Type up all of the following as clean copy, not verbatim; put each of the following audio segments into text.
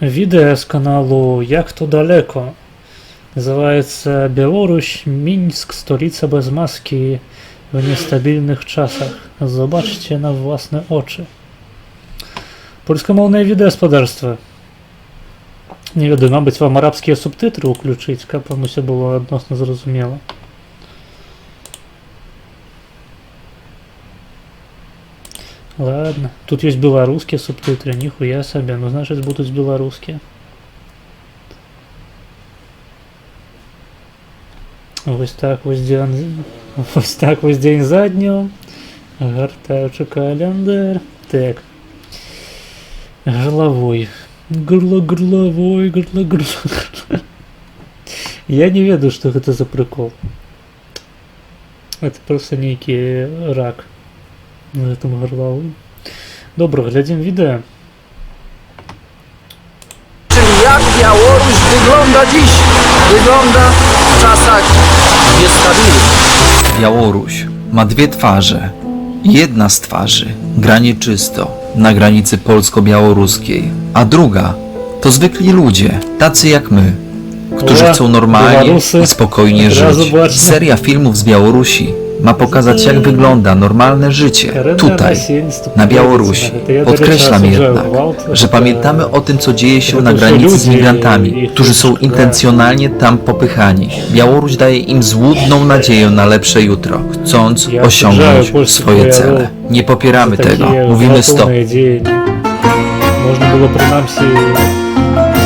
Wideo z kanału Jak to daleko. Называется Białoruś, Mińsk, stolica bez maski w niestabilnych czasach. Zobaczcie na własne oczy. Польскамоўнае відэаспадарства. Не ведаю, мабыць, вам арабскія субтытры ўключыць, каб вам усё было адносна зразумела. Ладно, тут есть белорусские субтитры, нихуя себе, ну значит будут белорусские. Вось так вось дзень за днём. Гартаючы календар. Так. Горловой. Горловой. Я не ведаю, что это за прикол. Это просто некий рак. На этом горловым. Добро, глядим видео. Czyli jak Białoruś wygląda dziś? Wygląda w czasach niestabilnych. Białoruś ma dwie twarze. Jedna z twarzy gra nieczysto na granicy polsko-białoruskiej, a druga to zwykli ludzie, tacy jak my, którzy chcą normalnie i spokojnie żyć. Seria filmów z Białorusi ma pokazać, jak wygląda normalne życie tutaj, na Białorusi. Podkreślam jednak, że pamiętamy o tym, co dzieje się na granicy z migrantami, którzy są intencjonalnie tam popychani. Białoruś daje im złudną nadzieję na lepsze jutro, chcąc osiągnąć swoje cele. Nie popieramy tego, mówimy stop. Można było przynajmniej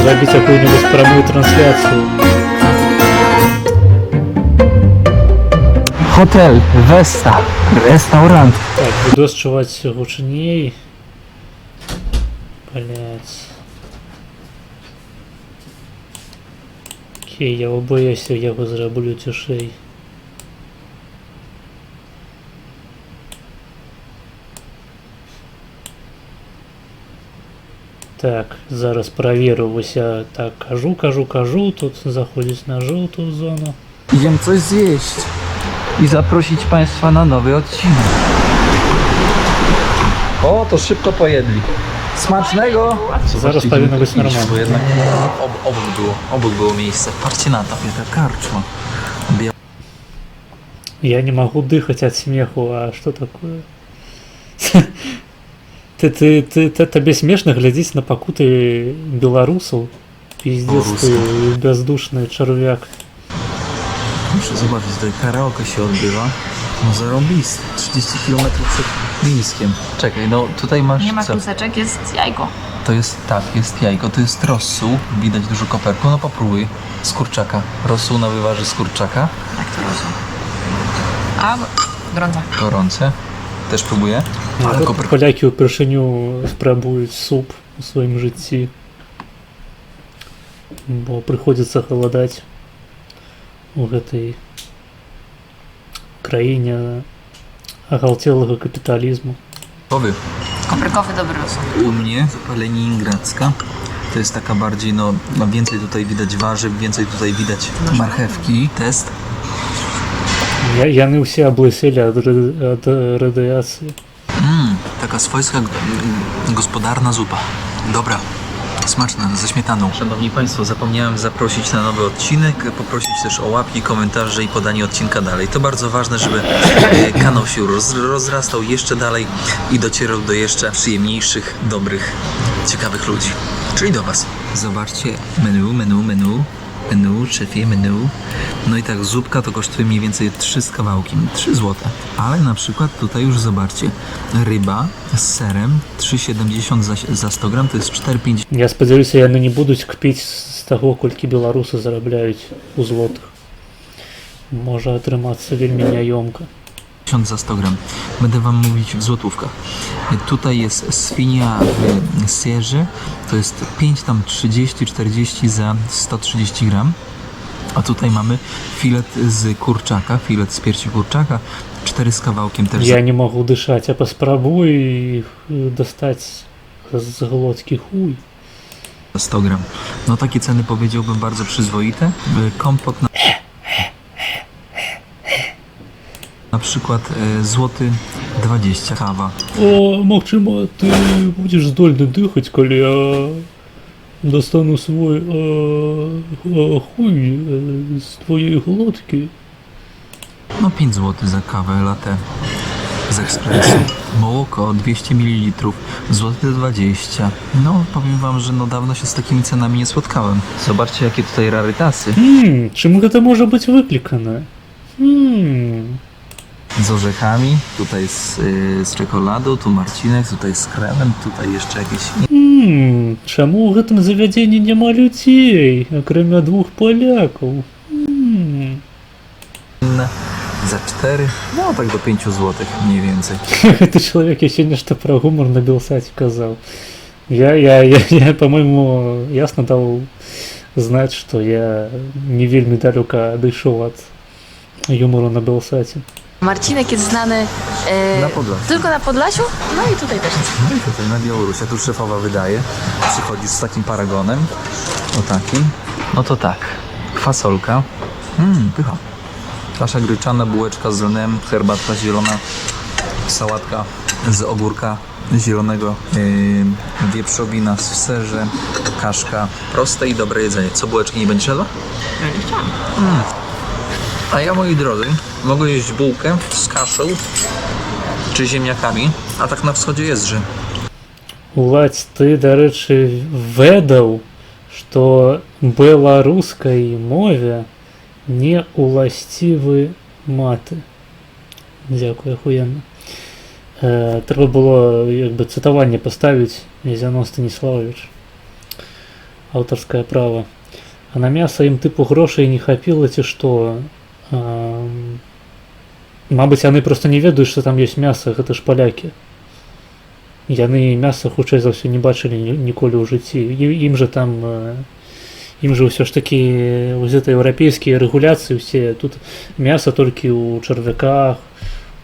zrobić jakąś prямую transляцию. Hotel, Vesta, restaurant. Так, буду сшивать гучней. Блять. Окей, я боюсь, я его зроблю тишей. Так, зараз проверю, ось я так кажу, тут заходить на żółtą зону. Idziemy coś zjeść i zaprosić Państwa na nowy odcinek. O, to szybko pojedli. Smacznego! Zaraz powinno być normalnie. Bo jednak obok było miejsce. Patrzcie na to, jaka karczma. Я не могу дыхать от смеху, а что такое? Тебе смешно глядеть на пакуты белорусов? Пиздец, ты бездушный червяк. Muszę zobaczyć, tutaj karaoke się odbywa. No zarąbiste, 30 km przed Mińskiem. Czekaj, no tutaj masz Nie ma co? kluseczek, jest jajko. To jest, tak, jest jajko, to jest rosół. Widać dużo koperku, no popróbuj. Z kurczaka. Rosół na wywarze z kurczaka. Jak to rosło? A, gorące. Gorące. Też próbuję. Ale koperku. Поляки упершыню спрабуюць суп у сваім жыцці. Бо прыходзіцца халадаць у гэтай краіне агалтелага капіталізму. Powy. Koprykowy dobry rosół. U mnie zupa leningradzka. To jest taka bardziej, no więcej tutaj widać warzyw, więcej tutaj widać marchewki. Test. Яны ўсе аблыселі ад радыяцыі. Taka swojska gospodarna zupa. Dobra. Smaczna, ze śmietaną. Szanowni Państwo, zapomniałem zaprosić na nowy odcinek, poprosić też o łapki, komentarze i podanie odcinka dalej. To bardzo ważne, żeby kanał się rozrastał jeszcze dalej i docierał do jeszcze przyjemniejszych, dobrych, ciekawych ludzi. Czyli do Was. Zobaczcie menu, szefie, menu. No i tak, zupka to kosztuje mniej więcej 3 z kawałkiem, 3 zł. Ale na przykład tutaj już zobaczcie, ryba z serem 3,70 za 100 gram, to jest 4,50. Я спадзяюся, яны не будуць кпіць з таго, колькі беларусы зарабляюць у злотых. Можа атрымацца вельмі няёмка. Za 100 gram. Będę Wam mówić w złotówkach. Tutaj jest świnia w serze, to jest 5,30-40 za 130 gram. A tutaj mamy filet z kurczaka, filet z piersi kurczaka, 4 z kawałkiem też. Я не могу дышаць, а паспрабуй дастаць з глоткі хуй. Za 100 gram. No takie ceny powiedziałbym bardzo przyzwoite. Kompot na przykład złoty 20 kawa. О, магчыма, ты будзеш здольны дыхаць, калі достану свой хуй з твоєї глотки. No 5 zł za kawę latte z ekspresu. Молоко 200 ml, złoty 20. No, powiem wam, że no dawno się z takimi cenami nie spotkałem. Zobaczcie, jakie tutaj rarytasy. Чому гэта можа быць выклікана? Z orzechami, tutaj z czekoladą, tu marcinek, tutaj z kremem, tutaj jeszcze jakieś Чаму ў гэтым завядзенні няма людзей, акрамя двух палякаў? inne. Za 4, no tak do 5 zł mniej więcej. Гэты чалавек яшчэ нешта пра гумар на Белсаце казаў. Я, по-моему, ясно дал знать, что я не вельмі далёка адышоў ад юмору на Белсаце. Marcinek jest znany Na Podlasiu. tylko na Podlasiu, no i tutaj też jest. No i tutaj na Białorusi, a tu szefowa wydaje. Przychodzisz z takim paragonem, o takim. No to tak, kwasolka, pycha. Kasza gryczana, bułeczka z lnem, herbatka zielona, sałatka z ogórka zielonego, wieprzowina w serze, kaszka. Proste i dobre jedzenie. Co, bułeczki nie będzie jadła? Ja nie chciałam. A ja, moi drodzy, mogę jeść bułkę z kaszą czy ziemniakami, a tak na wschodzie jest, że Уладзь, ты, дарэчы, ведаў, што беларускай мове не уласцівы маты. Дзякуй, ахуенна. Трэба было як бы цытаванне паставіць Зянон Станіславович. Аўтарскае права. А на мяса ім тыпу грошай не хапіла ці што? Мабыць, яны проста не ведаюць, што там ёсць мяса, гэта ж палякі. Яны мяса хутчэй за ўсё не бачылі ніколі ў жыцці. Ім жа там ўсё ж такі вось гэта еўрапейскія рэгуляцыі ўсе. Тут мяса толькі ў чарвяках,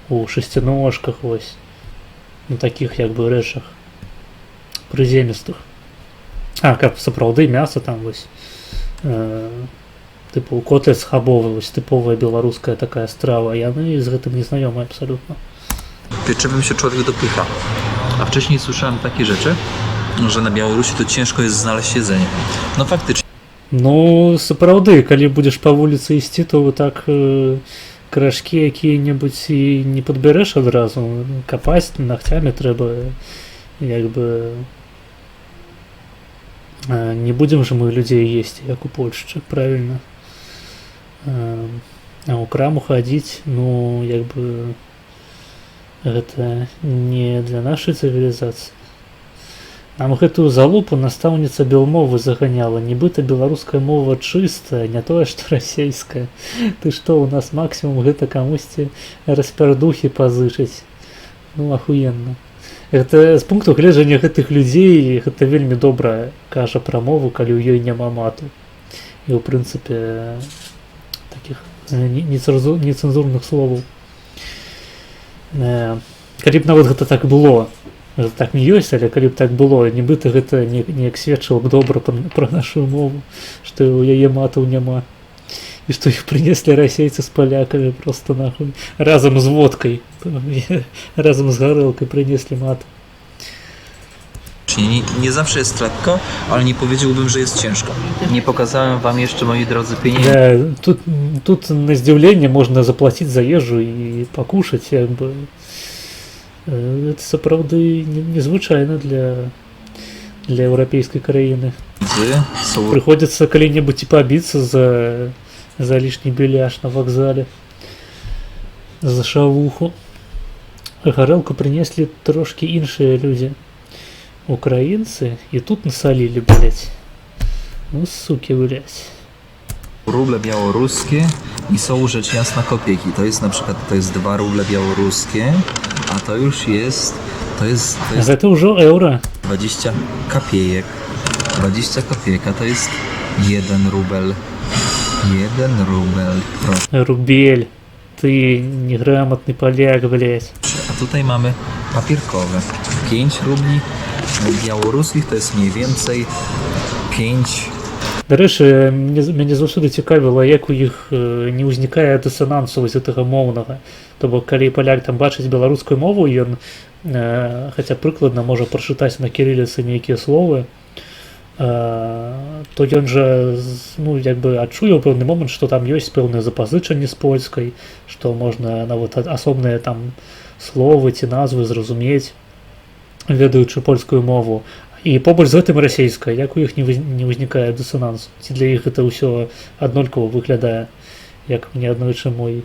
у шасцяножках, вось. На такіх як бы рэчах прыземістых. А, каб сапраўды мяса там вось. Тыпу котлет схабовы, вось тыповая беларуская такая страва. Яны з гэтым не знаёмы абсалютна. pieczywym się człowiek dopycha. A wcześniej słyszałem takie rzeczy, że na Białorusi to ciężko jest znaleźć jedzenie. No faktycznie. Ну, сапраўды, калі будзеш па вуліцы ісці, то так крашкі якія-небудзь і не падбярэш адразу. Капаць нагцямі трэба, як бы... Не будзем же мы людзей есці, як у Польшчы, правільна. А ў краму хадзіць, ну, як бы... Гэта не для нашай цывілізацыі. Нам гэтую залупу настаўніца белмовы заганяла. Нібыта беларуская мова чыстая, не тое, што расейская. Ты што, у нас максімум гэта камусьці распярдухі пазычыць. Ну, ахуенна. Гэта з пункту гледжання гэтых людзей гэта вельмі добра кажа пра мову, калі ў ёй няма мату. І ў прынцыпе такіх нецэнзурных словаў. Калі б нават гэта так было, гэта так не ёсць, але калі б так было, нібыта гэта неяк сведчыла б добра пра нашу мову, што ў яе матаў няма. І што іх прынеслі расейцы з палякамі проста нахуй. Разам з водкай, разам з гарэлкай прынеслі мат. Nie zawsze jest lekko, ale nie powiedziałbym, że jest ciężko. Nie pokazałem wam jeszcze, moi drodzy, pieniędzy. Тут на здзіўленне можна заплаціць за ежу і пакушаць, як бы. Гэта сапраўды незвычайна для еўрапейскай краіны. Прыходзіцца калі-небудзь і пабіцца за лішні беляш на вакзале. За шавуху. Гарэлку прынеслі трошкі іншыя людзі. Украинцы, и тут насолили, блять. Ну, суки, блять. Ruble białoruskie i są rzecz jasna kopieki. To jest na przykład, to jest 2 ruble białoruskie, a to już jest, to jest Это уже euro. 20 kopiejek. 20 kopieka to jest 1 rubel. 1 rubel, proszę. Рубель. Ты неграмотный поляк, блять. A tutaj mamy papierkowe. 5 rubli białoruskich to jest mniej więcej 5. Дарэчы, мяне заўсёды цікавіла, як у іх не ўзнікае дысанансу вось гэтага моўнага. То бок, калі паляк там бачыць беларускую мову, ён хаця прыкладна можа прачытаць на кірыліцы нейкія словы, то ён жа ну як бы адчуе ў пэўны момант, што там ёсць пэўныя запазычанні з польскай, што можна нават асобныя там словы ці назвы зразумець, ведаючы польскую мову. І побач з гэтым расейская, як у іх не ўзнікае дысананс, ці для іх гэта ўсё аднолькава выглядае, як мне аднойчы мой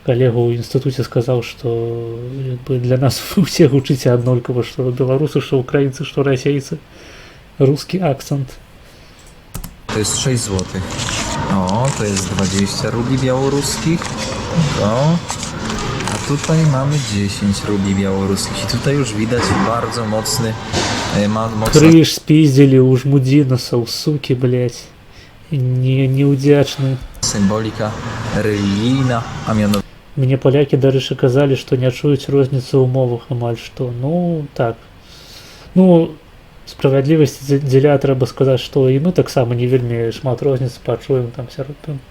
калега ў інстытуце сказаў, што для нас усе гучыце аднолькава, што беларусы, што украінцы, што расейцы, рускі акцент. To jest 6 zł. O, to jest 20 rubli białoruskich. O, a tutaj mamy 10 rubli białoruskich. I tutaj już widać bardzo mocna Крыж спиздили у жмудиносов, суки, блять. Неудячны. symbolika religijna, a mianowicie Мне поляки дарэчы казалі, што не чуюць розніцу ў мовах амаль што. Ну, так. Ну, справядлівасці дзеля трэба сказаць, што і мы таксама не вельмі шмат розніц пачуем там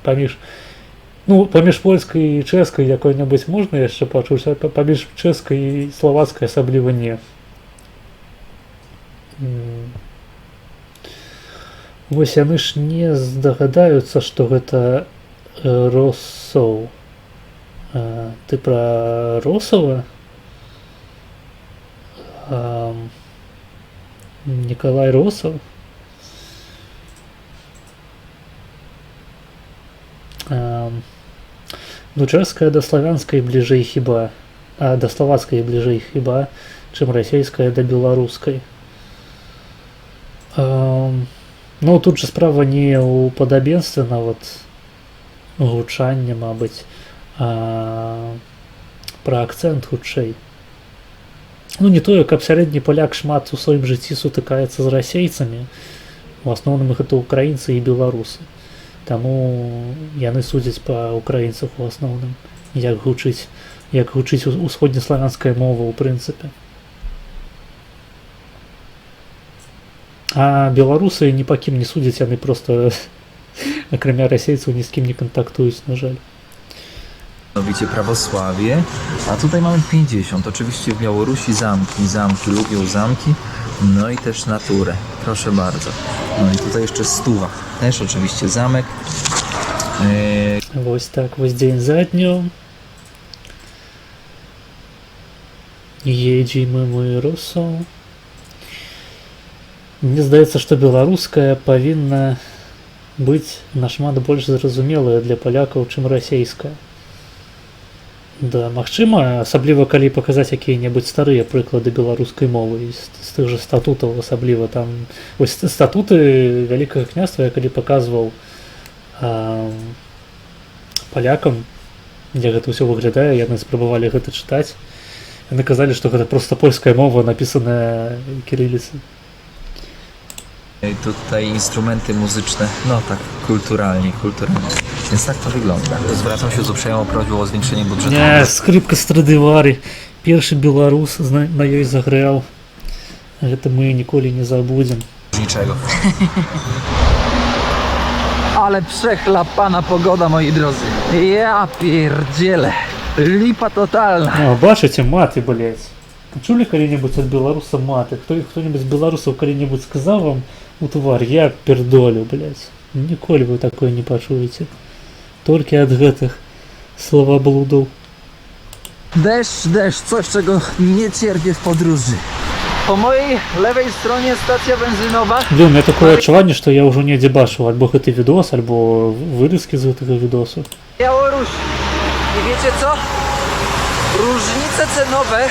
паміж польскай і чэшскай якой-небудзь можна яшчэ пачуць, а паміж чэшскай і славацкай асабліва не. Вось яны ж не здагадаюцца, што гэта Росоў. Ты пра Росова? Николай Росов? Ну, чэшская да славянскай бліжэй хіба, а да славацкай бліжэй хіба, чым расейская да беларускай. Ну, тут же справа не ў падабенстве нават гучання, мабыць, а пра акцэнт хутчэй. Ну, не тое, каб сярэдні паляк шмат у сваім жыцці сутыкаецца з расейцамі. У асноўным гэта украінцы і беларусы. Таму яны судзяць па украінцах у асноўным, як гучыць усходнеславянская мова ў прынцыпе. А беларусы ні па кім не судзяць, яны просто акрамя расейцаў ні з кім не кантактуюць, на жаль. prawosławie, a tutaj mamy 50. Oczywiście w Białorusi zamki, lubią zamki, no i też naturę. Proszę bardzo. No i tutaj jeszcze 100. Też oczywiście zamek. Вось так, вось дзень за днём. Едзем мы Росаў. Мне здаецца, што беларуская павінна быць нашмат больш зразумелая для палякаў, чым расейская. Да, магчыма, асабліва калі паказаць якія-небудзь старыя прыклады беларускай мовы з тых жа статутаў, асабліва там вось статуты Вялікага княства, я калі паказваў палякам, дзе гэта ўсё выглядае, яны спрабавалі гэта чытаць, яны казалі, што гэта проста польская мова, напісаная кірыліцай. Tutaj instrumenty muzyczne, no tak, kulturalnie. Więc tak to wygląda. Zwracam się z uprzejmą prośbą o zwiększenie budżetu. Nie, скрипка Страдывары. Першы беларус на ёй заграў. Гэта мы ніколі не забудзем. Niczego. Ale przechlapana pogoda, moi drodzy. Ja pierdzielę. Lipa totalna. О, бачыце, маты, блядь. Чулі калі-небудзь ад беларуса маты? Хто-небудзь з беларусаў калі-небудзь сказаў вам у твар, я пердолю, блядь. Ніколі вы такое не пачуеце. Толькі ад гэтых словаблудаў. Deszcz, coś czego nie cierpię w podróży. Po mojej lewej stronie stacja benzynowa. Блин, у меня такое адчуванне, што я ўжо недзе бачыў альбо гэты відос, альбо вырыскі з гэтага відосу. Białoruś. I wiecie co? Różnice cenowe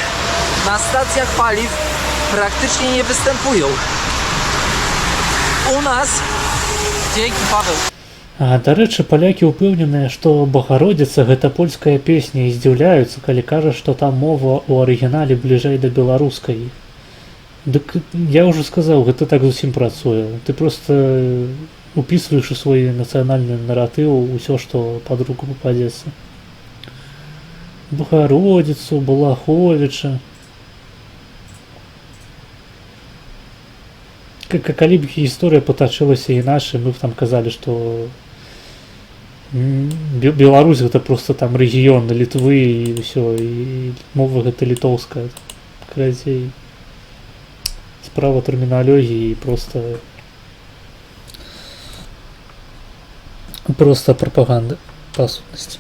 na stacjach paliw praktycznie nie występują. U nas, dzięki Paweł. Дарэчы, палякі ўпэўненыя, што Багародзіца гэта польская песня і здзіўляюцца, калі кажа, што там мова ў арыгінале бліжэй да беларускай. Дык я ўжо сказаў, гэта так зусім працуе. Ты проста упісваеш у свой нацыянальны наратыў усё, што пад руку пападзецца. Багародзіцу, Балаховіча. Калі б гісторыя патачылася іначай, мы б там казалі, што Беларусь гэта проста там рэгіён Літвы і ўсё, і мова гэта літоўская. Карацей, справа тэрміналогіі, проста Просто прапаганда, па сутнасці.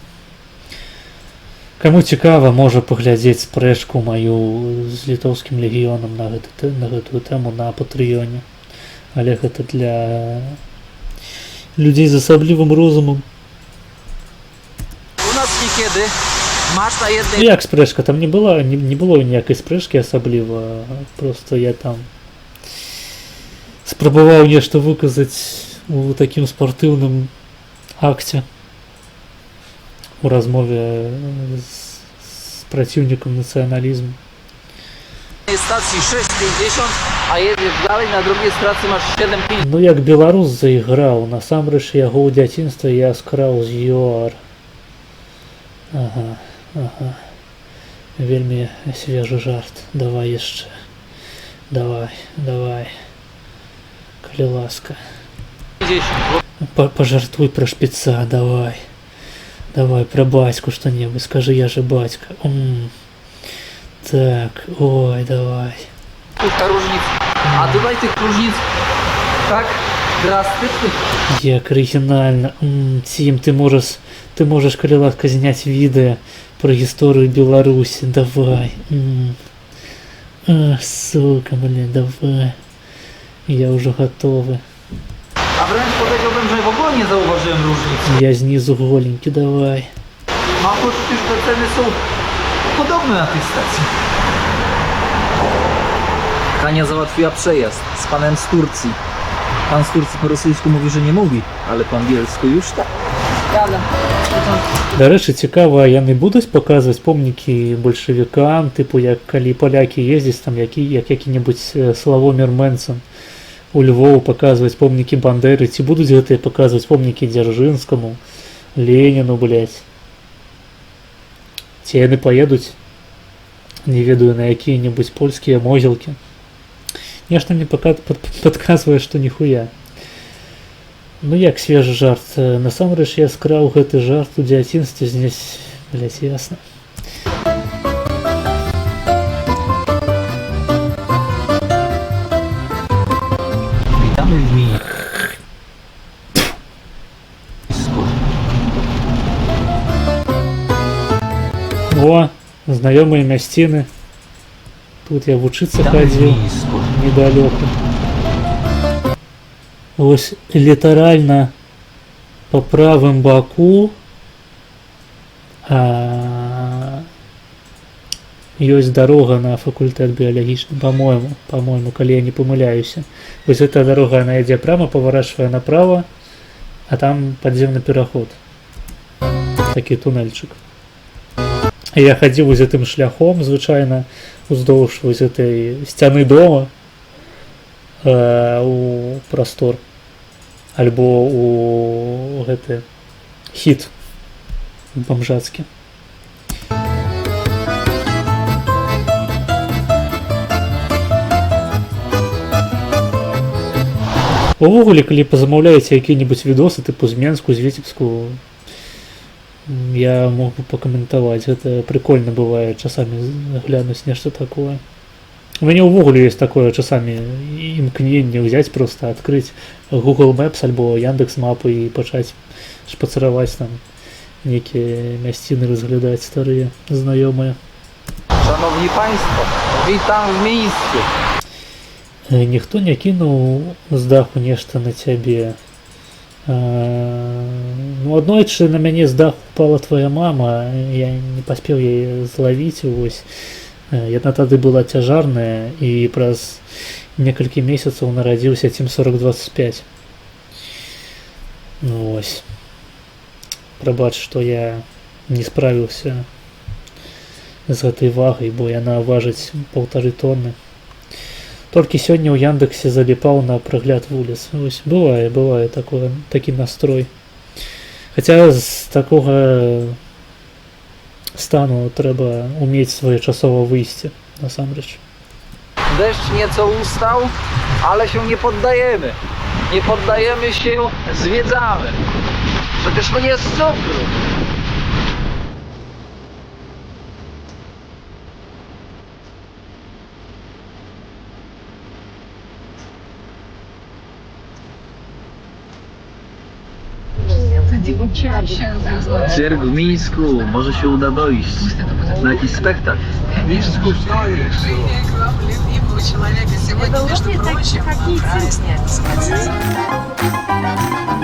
Каму цікава, можа паглядзець спрэчку маю з літоўскім легіёнам на гэтую тэму на патрыёне. Але гэта для людзей з асаблівым розумам. У нас niekiedy masz na Ну jednej як спрэчка, там не было ніякай спрэчкі асабліва, просто я там спрабаваў нешта выказаць у такім спартыўным акце у размове з праціўнікам нацыяналізму. stacji 6,50, a jedziesz dalej, na drugiej stacji masz 7,50. Ну як беларус зайграў, насамрэч яго ў дзяцінстве я скраў з ЮАР. Ага. Вельмі свежы жарт. Давай яшчэ. Давай. Калі ласка. 10. Пожартуй про шпіца, давай. Давай про бацьку што-небудзь, скажы, я же бацька. Так, ой, давай. Kilka różnic. A tutaj tych różnic tak drastycznych. Як арыгінальна. Цім, ты можаш, калі ласка, зняць відэа про гісторыю Беларусі. Давай. Сука, блин, давай. Я ўжо гатовы. A wręcz powiedziałbym, że w ogóle nie zauważyłem różnic. Я знизу голенький, давай. Mam poczucie, że te ceny są podobne na tej stacji. Hania załatwiła przejazd z panem z Turcji. Pan z Turcji po rosyjsku mówi, że nie mówi, ale po angielsku już tak. Дарэчы, цікава, яны будуць паказваць помнікі бальшавікам, тыпу як калі палякі ездзяць там як які-небудзь Славомір Мэнсон у Львоў паказваць помнікі Бандеры, ці будуць гэтыя паказваць помнікі Дзяржынскаму, Леніну, блядь. Ці яны паедуць, не ведаю, на якія-небудзь польскія могілкі. Нешта мне падказвае, што ніхуя. Ну як свежы жарт, насамрэч я скраў гэты жарт у дзяцінстве зняць, блядь, ясна. Witamy w Mińsku. О, знаёмыя мясціны. Тут я вучыцца хадзіў недалёка. Вось літаральна па правым баку ёсць дарога на факультэт біялагічны, па-мойму, калі я не памыляюся. Вось эта дарога, она ідзе прама, паварачвае направа, а там падземны пераход. Такі тунэльчык. Я хадзіў вось гэтым шляхом, звычайна, уздоўж вось гэтай сцяны дома у прастор. Альбо у гэты хіт бамжацкі. Увогуле, калі пазамаўляеце якія-небудзь відосы тыпу з Менску, з Віцебску, я мог бы пакаментаваць. Гэта прикольна бывае часамі глянуць нешта такое. У мяне ўвогуле ёсць такое часамі імкненне ўзяць, просто адкрыць Google Maps альбо Яндекс.Мапы і пачаць шпацыраваць там нейкія мясціны, разглядаць старыя, знаёмыя. Szanowni Państwo, witam w Mińsku. Ніхто не кінуў з даху нешта на цябе. Ну, аднойчы на мяне з даху упала твоя мама, я не паспеў яе злавіць, вось. Яна тады была цяжарная, і праз некалькі месяцаў нарадзіўся Тим 4025. Ну, вось. Прабач, што я не справіўся з гэтай вагай, бо яна важыць 1,5 тонны. Толькі сёння ў Яндексе заліпаў на прагляд вуліц. Вось, бывае такі настрой. Хаця з такога стану трэба умець своечасова wyjście, насамрэч. Deszcz nieco ustał, ale się nie poddajemy. Nie poddajemy się, zwiedzamy. Przecież to nie jest cukru. Cyrk w Mińsku, może się uda dojść na jakiś spektakl.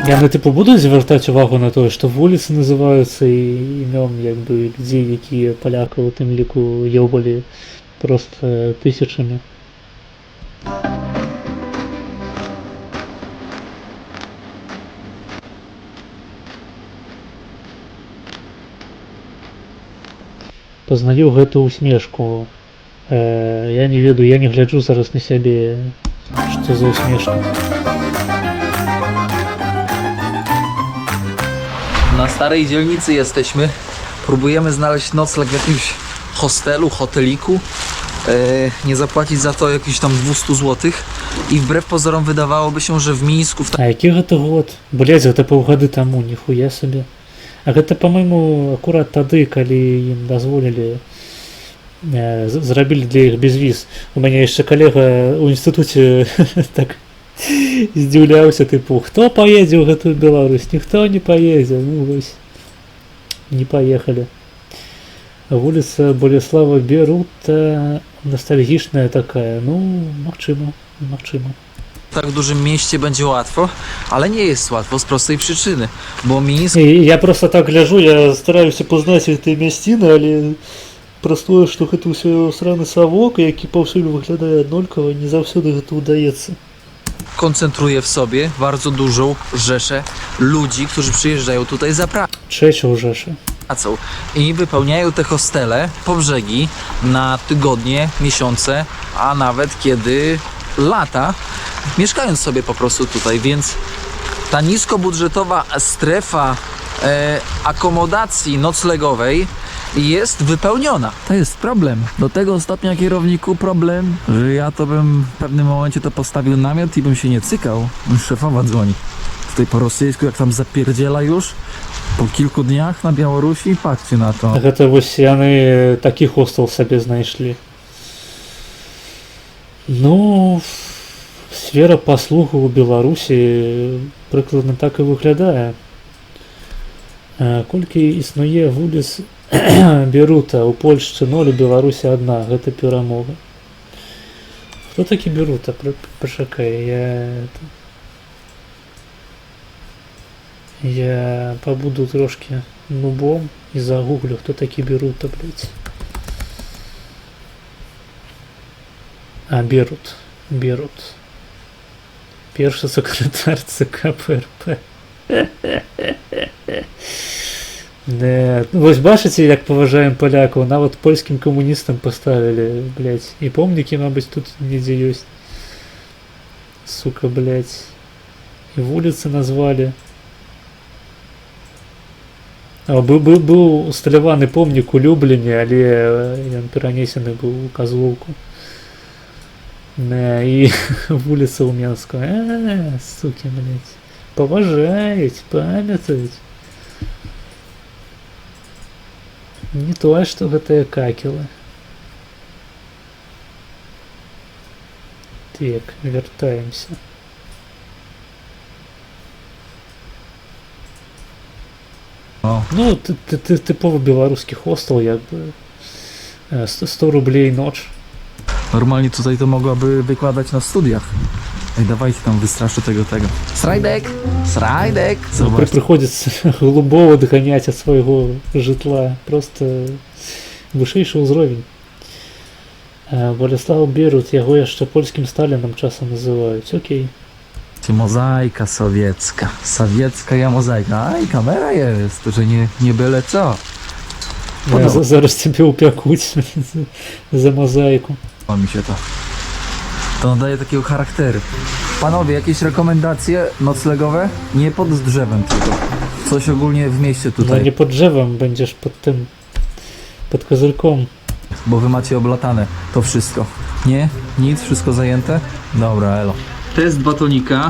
Яны типу будуть звертати увагу на те, що вулиці називаються і імен якби людей, які поляки у тим ліку йобали просто тисячами. Познаю гэту усмешку. Я не ведаю, я не гляджу зараз на сябе, што за усмешка. Na starej dzielnicy jesteśmy. Próbujemy znaleźć nocleg w jakimś hostelu, hoteliku. Nie zapłacić za to jakieś tam 200 zł. I wbrew pozorom wydawałoby się, że w Mińsku w А які гэта год? Блядь, гэта паўгады таму, ніхуя сабе. А гэта, па-мойму, акурат тады, калі ім дазволілі, зрабілі для іх безвіз. У мяне яшчэ калега ў інстытуце так здзіўляўся, тыпу, хто паедзе ў гэтую Беларусь? Ніхто не паедзе. Ну вось, не паехалі. Вуліца Болеслава Берута ностальгічная такая, ну, магчыма, магчыма. tak dużym mieście będzie łatwo, ale nie jest łatwo z prostej przyczyny, bo Mińsk Я просто так гляжу, я стараюся пазнаць гэтай мясціны, але простое, што гэта ўсё сраны савок, які паўсюль выглядае аднолькава, не заўсёды гэта ўдаецца. koncentruje w sobie bardzo dużą rzeszę ludzi, którzy przyjeżdżają tutaj za Чэча ў Жэшы. pracą i wypełniają te hostele po brzegi na tygodnie, miesiące, a nawet kiedy lata, mieszkając sobie po prostu tutaj, więc ta niskobudżetowa strefa akomodacji noclegowej jest wypełniona. To jest problem. Do tego stopnia, kierowniku, problem, że ja to bym w pewnym momencie to postawił namiot i bym się nie cykał. Szefowa dzwoni. Tutaj po rosyjsku, jak tam zapierdziela już po kilku dniach na Białorusi, patrzcie na to. Гэта вось яны такі хостел сабе знайшлі. Ну, сфера паслуг у Беларусі прыкладна так і выглядае. Колькі існуе вуліц Берута, у Польшчы 0, у Беларусі 1, гэта перамога. Хто такі Берута? Пачакай, я пабуду трошки нубом і загуглю, хто такі Берута, блядь. А, Берут. Першы секретар ЦК ПРП. Вось бачыце, як паважаем палякаў, нават польскім камуністам паставілі, блядь, і помнікі, мабыць, тут недзе ёсць. Сука, блядь. І вуліцы назвалі. Быў усталяваны помнік у Любліне, але ён перанесены быў у Казлоўку. І вуліца ў Менску. Суки, блядь. Паважаюць, памятаюць. Не тое, што гэтыя какелы. Так, вяртаемся. Ну, тыповы беларускі хостел, як бы 100 рублей ноч. Normalnie tutaj to mogłaby wykładać na studiach. Ej, dawajcie tam, wystraszę tego. Srajdek! Zobaczcie. Прыходзіцца глубоко дганяць ад свайго жытла. Просто вышэйшы ўзровень. Болеслав Берут, яго яшчэ польскім Сталінам часам называюць. Окей. Mozaika sowiecka. Sowiecka mozaika. Aj, kamera jest, że nie byle co. Зараз цябе ўпякуць за мозаіку. Podoba mi się to. To nadaje takiego charakteru. Panowie, jakieś rekomendacje noclegowe? Nie pod drzewem tylko. Coś ogólnie w mieście No tutaj. nie pod drzewem, będziesz pod tym, pod kozylką. Bo wy macie oblatane to wszystko. Nie? Nic? Wszystko zajęte? Dobra, elo. Test batonika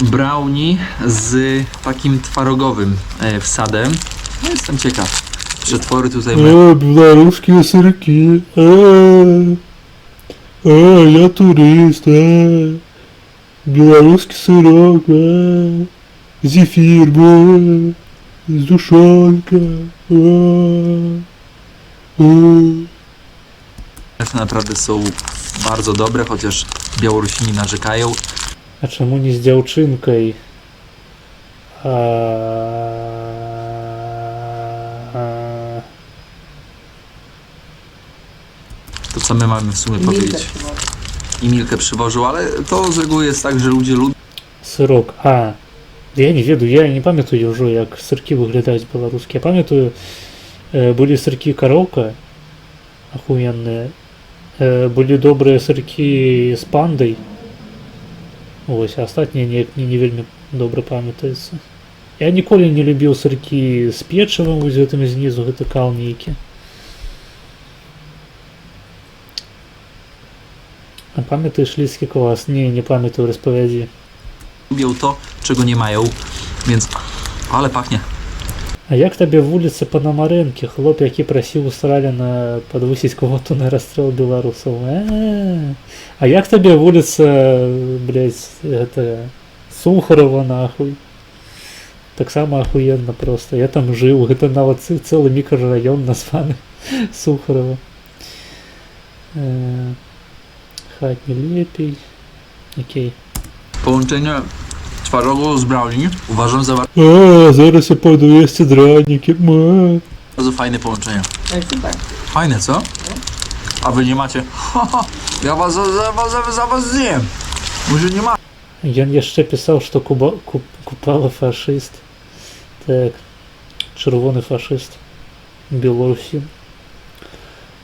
brownie z takim twarogowym wsadem. No jestem ciekaw. Przetwory tutaj Белорусские сырки. Я турист. Белорусский сырок. Зефир. Душонка. naprawdę są bardzo dobre, chociaż Białorusini narzekają. А чому не з дзяўчынкай? To co my mamy w sumie powiedzieć. I Milkę przywożył, ale to z reguły jest tak, że ludzie lubią Сырок. Я не ведаю, я не памятаю ўжо, як сыркі выглядаюць беларускія. Памятаю, былі сыркі кароўка, ахуенныя. Былі добрыя сыркі з пандай. Вось, а астатнія неяк мне не вельмі добра памятаецца. Я ніколі не любіў сыркі з печывам, вось гэтым знізу, гэта кал нейкі. А памятаеш лідскі квас? Не памятаю, распавядзі. to, czego nie mają, więc... Ale pachnie. А як табе вуліца Панамарэнкі, хлоп, які прасіў у Сталіна падвысіць квоту на расстрэл беларусаў? А як табе вуліца, блядь, гэта Сухарова, нахуй? Таксама ахуенна проста. Я там жыў, гэта нават цэлы мікрараён названы Сухарова. Хатні лепей. Окей. Połączenie twarogu z brownie uważam za Зараз я пойду есці дранікі. bardzo fajne połączenie. Tak, super. Fajne, co? A wy nie macie? Haha, ja was za was zjem. Może nie ma. Ён яшчэ пісаў, што Купала фашыст. Так, чырвоны фашыст. Беларусі.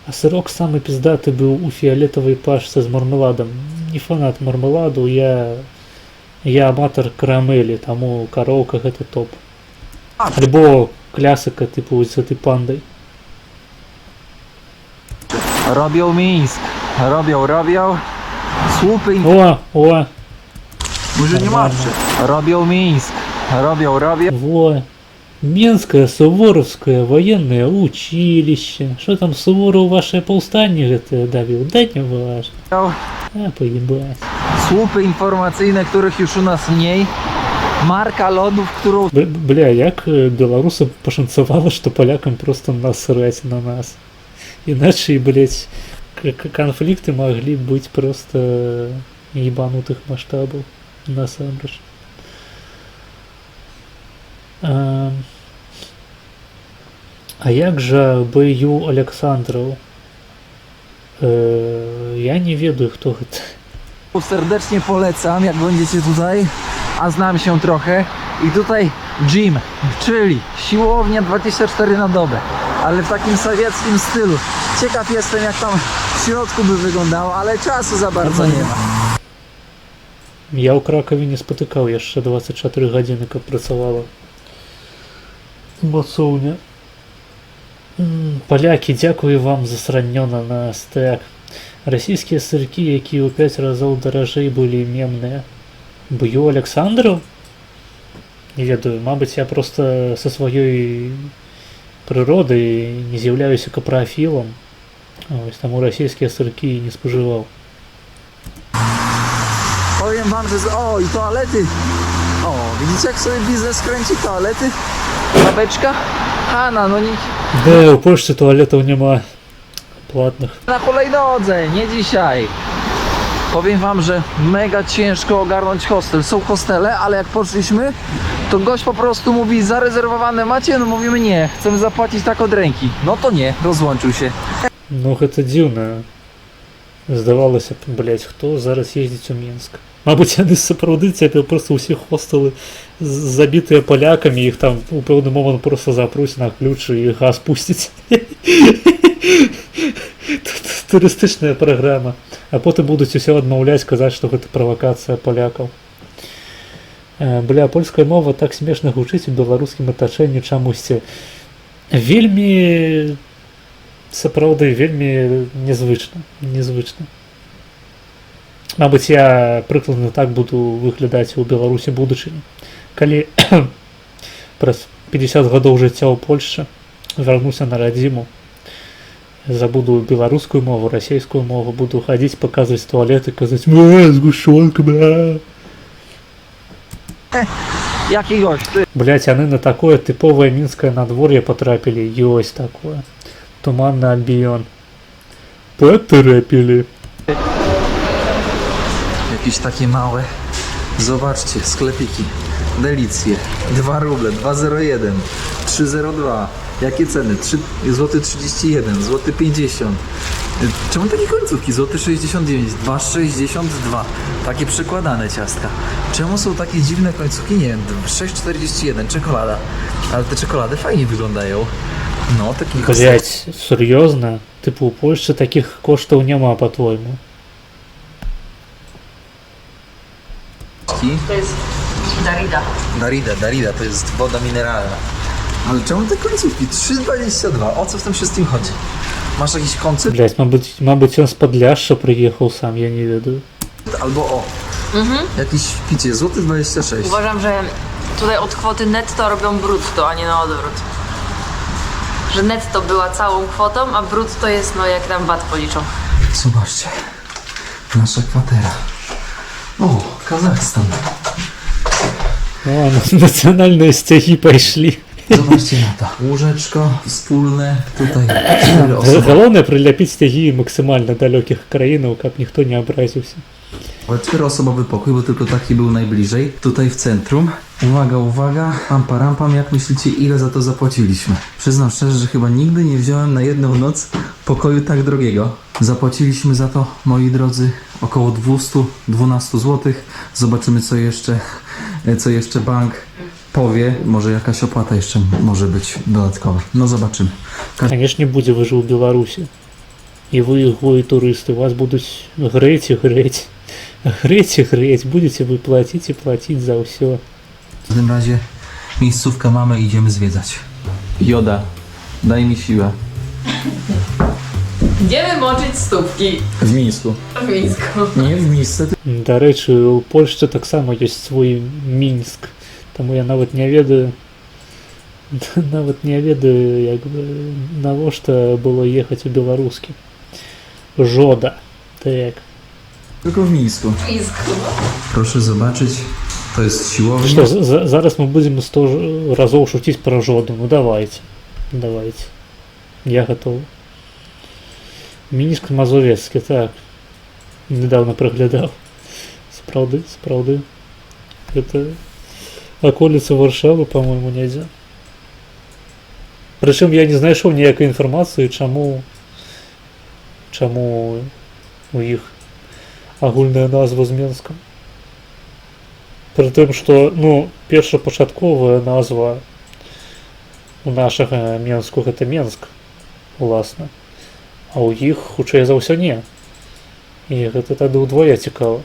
А сырок самы пиздаты быў у фіолетавай пашцы з мармеладам. Не фанат мармеладу, я аматар карамелі, таму кароўка гэта топ. Альбо клясыка тыпу з гэтай пандай. Robią Mińsk. Robią. Słupy О! Może nie macie. robią Mińsk. Robią. Во! Менское Суворовское военное училище. Что там Суворов ваше повстание гэтае давіў? Да не важно. Поебать. Słupy informacyjne, których już u nas mniej. Marka lodów, którą Бля, як беларусам пашанцавала, што палякам просто насраць на нас. Іначай, блядь, канфлікты маглі быць просто ебанутых маштабаў. Насамрэч. А як жа Б.Ю. Александраў? Я не ведаю, хто гэта. serdecznie polecam, jak będziecie tutaj, a znam się trochę. I tutaj gym, czyli siłownia 24 na dobę, ale w takim sowieckim stylu. Ciekaw jestem, jak tam w środku by wyglądało, ale czasu za bardzo nie ma. Я ў Кракаве не спатыкаў яшчэ 24 гадзіны, каб працавала мацоўня. Палякі, дзякую вам за сраннё на нас. Так, расійскія сыркі, якія ў 5 разоў даражэй былі мемныя. Б.Ю. Александраў? Не ведаю, мабыць, я просто са сваёй прыроды не з'яўляюся каправілам. Ось таму расійскія сыркі не спажываў. Powiem wam, że... O, i toalety! O, widzicie, jak sobie biznes kręci toalety? Babeczka? Hanna, no nie... Де, у Польшчы туалетаў няма платных. Na hulajnodze, nie dzisiaj. Powiem wam, że mega ciężko ogarnąć hostel. Są hostele, ale jak poszliśmy, to gość po prostu mówi: zarezerwowane macie? No mówimy nie, chcemy zapłacić tak od ręki. No to nie, rozłączył się. Ну гэта дзіўна. Здавалася б, блядь, хто зараз ездзіць у Мінск? Мабыць, яны сапраўды цяпер проста ўсе хостелы забітыя палякамі, іх там у пэўны момант проста запруць на ключ і газ пусціць. Турыстычная праграма. А потым будуць усе адмаўляць, казаць, што гэта правакацыя палякаў. Бля, польская мова так смешна гучыць у беларускім атачэнні чамусьці. Вельмі... Сапраўды, вельмі незвычна. Мабыць, я прыкладна так буду выглядаць у Беларусі будучыні. Калі праз 50 гадоў жыцця ў Польшчы вярнуся на радзіму, забуду беларускую мову, расійскую мову, буду хадзіць, паказваць туалеты, казаць: згушонка, бля. jakiegoś Блять, они на такое типовое минское надворье потрапили. Ёсть такое. Туманный Альбион. Потрапили. jakieś takie małe. Zobaczcie, sklepiki. Delicje. 2 ruble, 2,01, 3,02. Jakie ceny? 3 zł 31, zł 50. Czemu takie końcówki? Złoty 69, 2,62. Takie przekładane ciastka. Czemu są takie dziwne końcówki? Nie wiem, 6,41, czekolada. Ale te czekolady fajnie wyglądają. No, takich Блять, серьезно? Типу у Польщі таких коштів нема, по-твоєму. To jest Darida. Darida, to jest woda mineralna. Ale czemu te końcówki? 3,22. O co w tym wszystkim chodzi? Masz jakiś koncept? Блять, мабуть, він з Подляшша приїхав сам, я не ведаю. Albo o, jakiś picie, złoty 26. Uważam, że tutaj od kwoty netto robią brutto, a nie na odwrót. Że netto była całą kwotą, a brutto jest no jak tam VAT policzą. Zobaczcie, nasza kwatera. O, Kazachstan. О, національні стяги пішли. Zobaczcie na to. Łóżeczko wspólne, tutaj 4 osoby. Головне приляпити стяги максимально далеких країн, щоб ніхто не образився. 4-osobowy pokój, bo tylko taki był najbliżej. Tutaj w centrum. Uwaga, uwaga. Pam, param, jak myślicie, ile za to zapłaciliśmy? Przyznam szczerze, że chyba nigdy nie wziąłem na jedną noc pokoju tak drogiego. Zapłaciliśmy za to, moi drodzy, około 212 zł. Zobaczymy, co jeszcze bank powie. Może jakaś opłata jeszcze może być dodatkowa. No zobaczymy. Конечно, не будете, вы же у Беларуси. И вы, голые туристы, вас будут греть и греть. Греть и греть. Будете вы платить и платить за все. W tym razie miejscówkę mamy, idziemy zwiedzać. Joda, daj mi siłę. Idziemy moczyć stópki W Mińsku. w Mińsku. Nie w Mińsce, До речі, у Польщі так само є свій Мінськ. Тому я навіть не ведаю, якби, навошта було їхати у білоруське. Жода. Так. tylko w Mińsku. W Mińsku. Proszę zobaczyć, to jest siłownia. Що, зараз ми будемо 100 разів шутити про жоду. Ну давайте. Давайте. Я готов. Мінськ Мазовецький, так. Недавно приглядав. Справді. Это околица Варшави, по-моєму, нельзя. Причому я не знайшов ніякої інформації, чому у їх агульная назва з Мінском. При тим, що, ну, першопочаткова назва у нашого Мінську це Мінськ, власне. А у їх, хутчэй за ўсё, не. І гэта тады ўдвая цікава.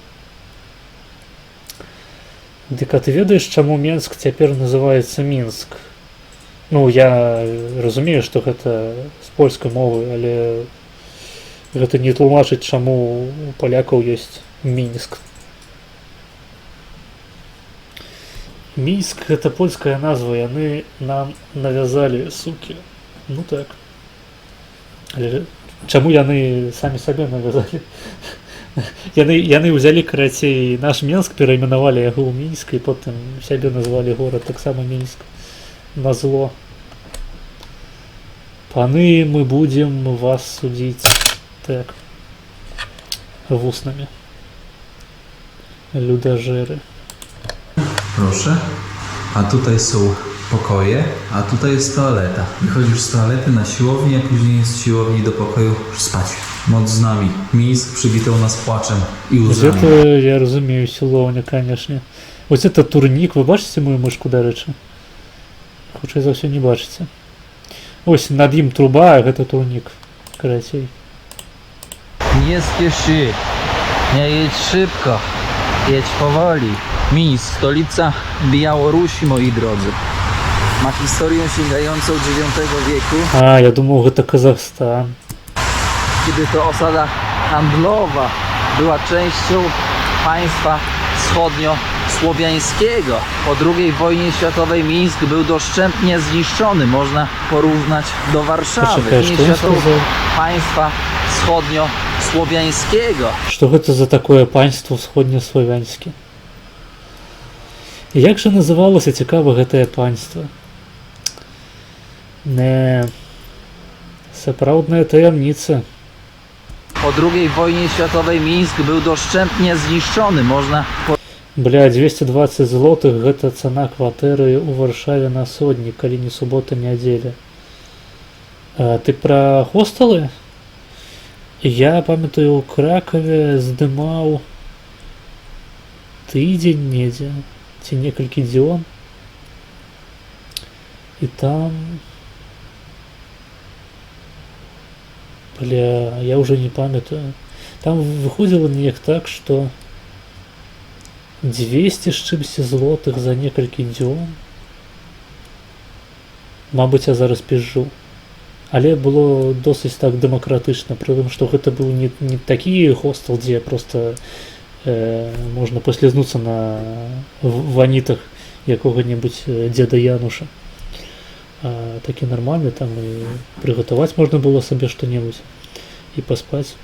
Дык, а ты ведаеш, чаму Мінск цяпер называецца Мінск? Ну, я разумею, што гэта з польскай мовы, але гэта не тлумачыць, чаму у палякаў ёсць Мінск. Мінск — гэта польская назва, яны нам навязалі, сукі. Ну так. Але чаму яны самі сабе навязалі? Яны ўзялі, карацей, наш Мінск, перайменавалі яго ў Мінск і потым сябе назвалі горад таксама Мінск. Назло. Паны, мы будем вас судить. Так. Вуснами. Людожеры. Proszę. A tutaj są pokoje, a tutaj jest toaleta. Wychodzisz z toalety na siłownię, a później jest z siłowni do pokoju spać. Moc z nami. Mińsk przywitał nas płaczem i łzami. Гэта, я разумею, сілоўня, канешне. Вось это турнік, вы бачыце мою мышку, дарэчы? Хутчэй за ўсё не бачыце. Ось над ім труба, а гэта турнік. Карацей. Nie spieszy, nie jedź szybko, jedź powoli. Mińsk, stolica Białorusi, moi drodzy. Ma historię sięgającą IX wieku, А, я думаў, гэта Казахстан. kiedy to osada handlowa była częścią państwa wschodniosłowiańskiego. Po II wojnie światowej Mińsk był doszczętnie zniszczony. Można porównać do Warszawy. Poczekaj, Wojnie что он światowej сказал? państwa wschodniosłowiańskiego. Што гэта за такое панство ўсходнеславянскі? Як же называлася цікава гэтае панства? Не, сапраўдная таямніца. Po II wojnie światowej Mińsk był doszczętnie zniszczony. Można Бля, 220 злотых гэта цана кватэры ў Варшаве на сотні, калі не субота, нядзеля. А, ты пра хосталы? Я памятаю, у Кракаве здымаў тыдзень недзе, ці некалькі дзён. І там... Бля, я уже не памятаю. Там выходзіла неяк так, што 200 з чымсьці злотых за некалькі дзён. Мабыць, я зараз пізжу. Але было досыць так дэмакратычна, пры тым, што гэта быў не такі хостел, дзе проста можна паслізнуцца на ванітах якога-небудзь дзеда Януша. А такі нармальны, там і прыгатаваць можна было сабе што-небудзь і паспаць.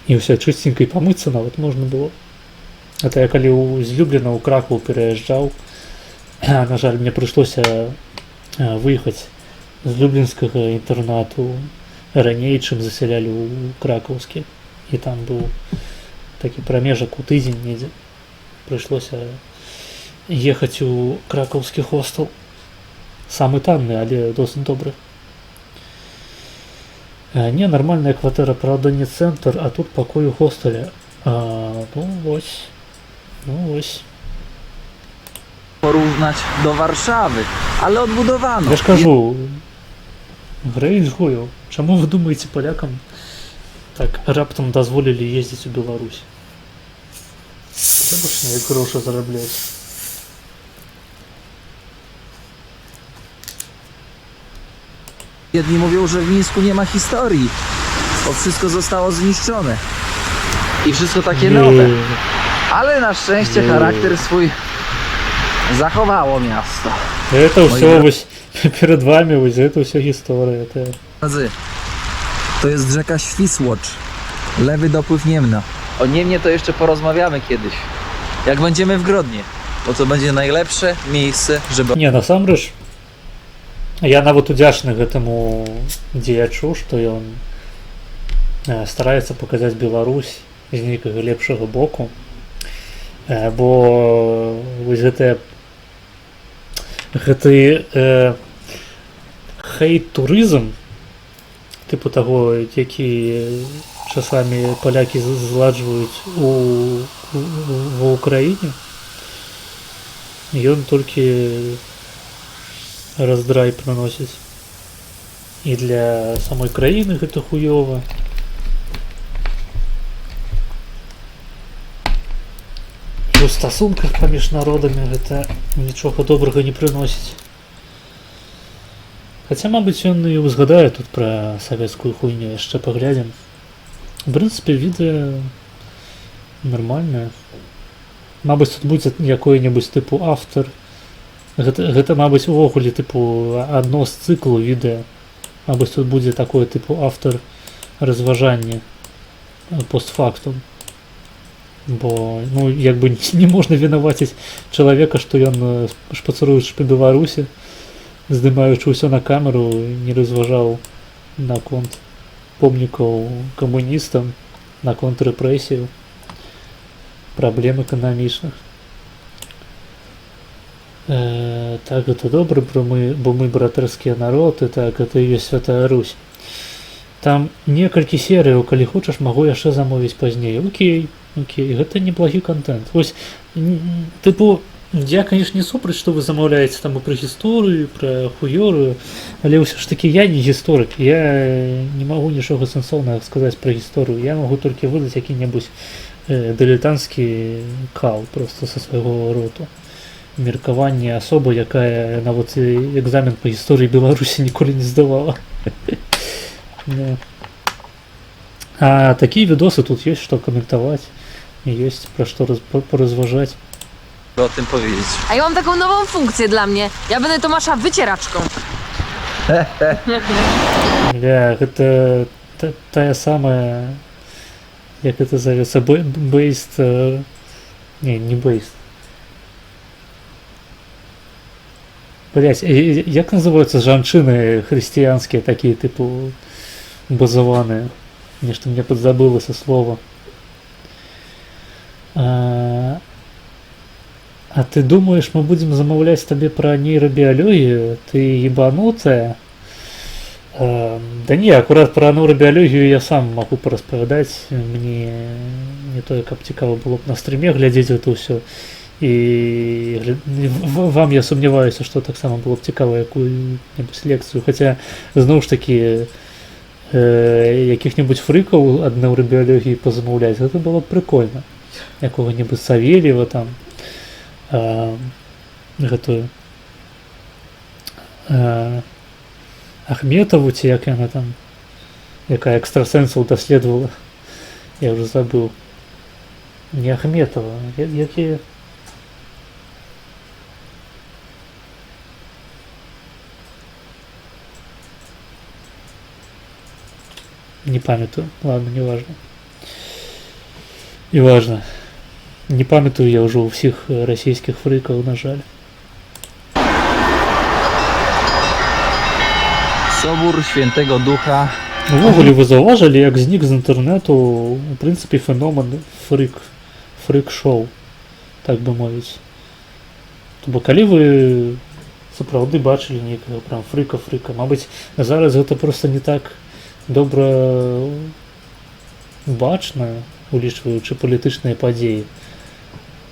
І ўсё чыстенька, і памыцца нават можна было. Это я калі з Любліна ў Кракаў пераязджаў, на жаль, мне прыйшлося выехаць з люблінскага інтэрнату раней, чым засялялі ў кракаўскі. І там быў такі прамежак у тыдзень недзе. Прыйшлося ехаць у кракаўскі хостел. Самы танны, але досыць добры. Не, нармальная кватэра, правда, не цэнтр, а тут пакой у хостеле. Ну вось. Ну ось. porównać do Warszawy, ale odbudowano. Я ж кажу, грэйджгую. Чаму вы думаеце, палякам так раптам дазволілі ездзіць у Беларусь? Трэба ж неяк грошы зарабляць. Jedni mówią, że w Mińsku nie ma historii, bo wszystko zostało zniszczone. I wszystko takie nowe. Ale na szczęście charakter swój zachowało miasto. Это Ой, ўсё да. вось перед вами, вось это ўсё гісторыя. To jest rzeka Świsłocz. Lewy dopływ Niemna. O Niemnie to jeszcze porozmawiamy kiedyś. Jak będziemy w Grodnie. Bo to będzie najlepsze miejsce, żeby... Не, насамрэч, я нават удзячны гэтаму дзеячу, што ён стараецца паказаць Беларусь з нейкага лепшага боку. Бо вось гэты хейт-турызм, тыпу таго, які часамі палякі зладжваюць ва Ўкраіне, ён толькі раздрай прыносіць. І для самой краіны гэта хуёва. У стасунках паміж народамі гэта нічога добрага не прыносіць. Хаця, мабыць, ён і ўзгадае тут пра савецкую хуйню, яшчэ паглядзім. У прынцыпе, відэа нармальнае. Мабыць, тут будзе якое-небудзь тыпу автор. Гэта, мабыць, увогуле тыпу адно з цыклу відэа. Мабыць, тут будзе такое тыпу автор разважання постфактум. Бо, ну, як бы не можна вінаваціць чалавека, што ён шпацыруючы па Беларусі, здымаючы ўсё на камеру, не разважаў наконт помнікаў камуністам, наконт рэпрэсіяў, праблем эканамічных. Так, гэта добра, бо мы братэрскія народы, так, гэта і ёсць Святая Русь. Там некалькі серыяў, калі хочаш, магу яшчэ замовіць пазней. Окей, гэта неблагі контент. Вось, тыпу, я, конечно, не супраць, што вы замаўляеце там і пра гісторыю, пра хуёрую, але ўсё ж такі я не гісторык, я не магу нічога сэнсоўнага сказаць пра гісторыю, я магу толькі выдаць які-небудзь дылетанцкі кал проста са свайго роту. Меркаванне асобы, якая нават экзамен па гісторыі Беларусі ніколі не здавала. А такія відосы тут ёсць што каментаваць, ёсць пра што поразважаць. o tym powiedzieć. A ja mam taką nową funkcję dla mnie. Ja będę Tomasza wycieraczką. Гэта тая самая, як гэта завецца, бейст, не бейст. Блять, як називаються жанчини християнські, такі, типу, базовані? Нечто мне подзабылось слово. А ты думаешь, мы будем замовлять тебе про нейробиологию? Ты ебанутая? Да не, аккурат про нейробиологию я сам могу порасповедать. Мне не только цікаво было б на стриме глядеть это все. И вам я сомневаюсь, что так само было б цікаво якую-небудь лекцию. Хотя, знову ж таки, яких-нибудь фриков ад нейробиологии позамовлять, это было б прикольно. Якого-нибудь Савельева там, гэтую Ахметову, ці як яна там, якая экстрасенсаў даследавала, я уже забыл. Не Ахметова, як я... Не памятаю, ладно, не важно. Не важно. Не памятаю я уже у всех российских фриков, на жаль. Собór Świętego Ducha. Увогуле вы заўважылі, як знік з інтэрнэту, у прынцыпе, феномен фрик-шоу, так бы мовіць. То бок, калі вы сапраўды бачылі нейкага прям фрыка, мабыць, зараз гэта просто не так добра бачна, улічваючы палітычныя падзеі.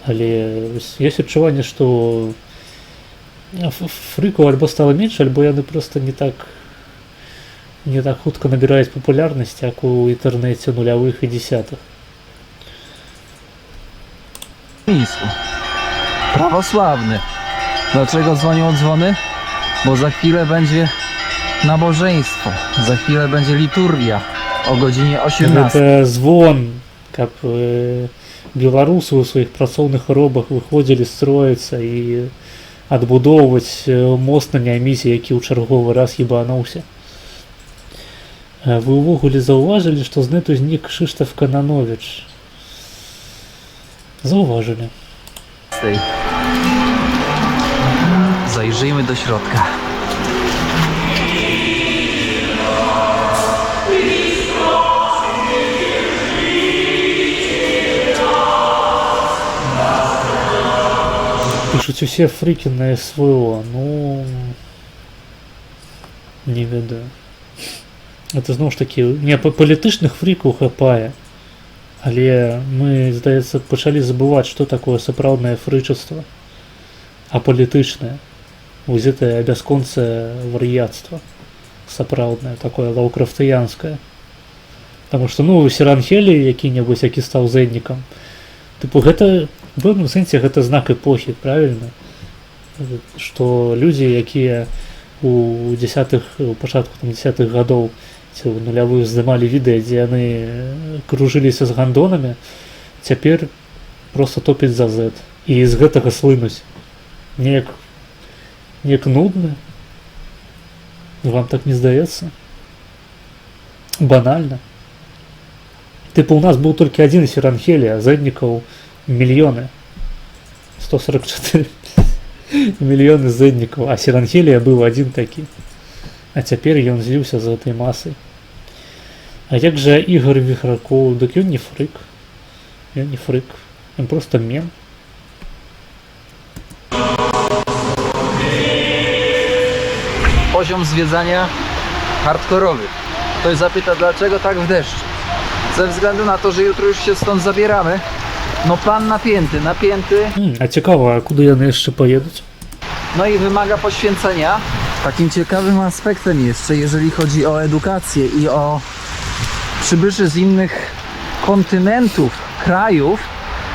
Але ёсць адчуванне, што фрыкаў альбо стала менш, альбо яны просто не так хутка набіраюць папулярнасць, як у інтэрнэце нулявых і дзесятых. Prawosławny. Dlaczego dzwonią dzwony? Bo za chwilę będzie nabożeństwo, za chwilę będzie liturgia o godzinie 18. Гэта звон, каб беларусы ў сваіх працоўных робах выходзілі строіцца і адбудоўваць мост на Нямізе, які ў чарговы раз ебануўся. Вы ўвогуле заўважылі, што з нету знік Крzysztof Kananowicz? Zauważyli. Zajrzyjmy do środka. Пишуть усе фрики на СВО, ну не ведаю. Это знову ж таки, не палітычных фрікаў хапае. Але мы, здаецца, пачалі забываць, што такое сапраўднае фрычаства, а палітычнае, узятае бясконцае вар'яцтва, сапраўднае, такое лаўкрафтыянскае. Таму што, ну, Серангелі які-небудзь, які стаў зэднікам, тыпу, гэта, в пэўным сэнсе, гэта знак эпохі, правільна? Што людзі, якія у пачатку 10-х гадоў ці ў нулявых здымалі відэа, дзе яны кружыліся з гандонамі, цяпер проста топяць за Z. І з гэтага слынуць. Неяк нудна. Вам так не здаецца? Банальна. Тыпу, у нас быў толькі адзін Серангелі, а зэднікаў мільёны. 144 мільёны зэднікаў, а Серангелія быў адзін такі. А цяпер ён зліўся з гэтай масай. А як жа Ігор Віхракоў? Дык ён не фрык. Ён не фрык. Ён проста мем. Poziom zwiedzania hardkorowy. Ktoś zapyta, dlaczego tak w deszcz? Ze względu na to, że jutro już się stąd zabieramy. No plan napięty. А цікава, а куди яны яшчэ поедуць? No i wymaga poświęcenia. Takim ciekawym aspektem jeszcze, jeżeli chodzi o edukację i o przybyszy z innych kontynentów, krajów,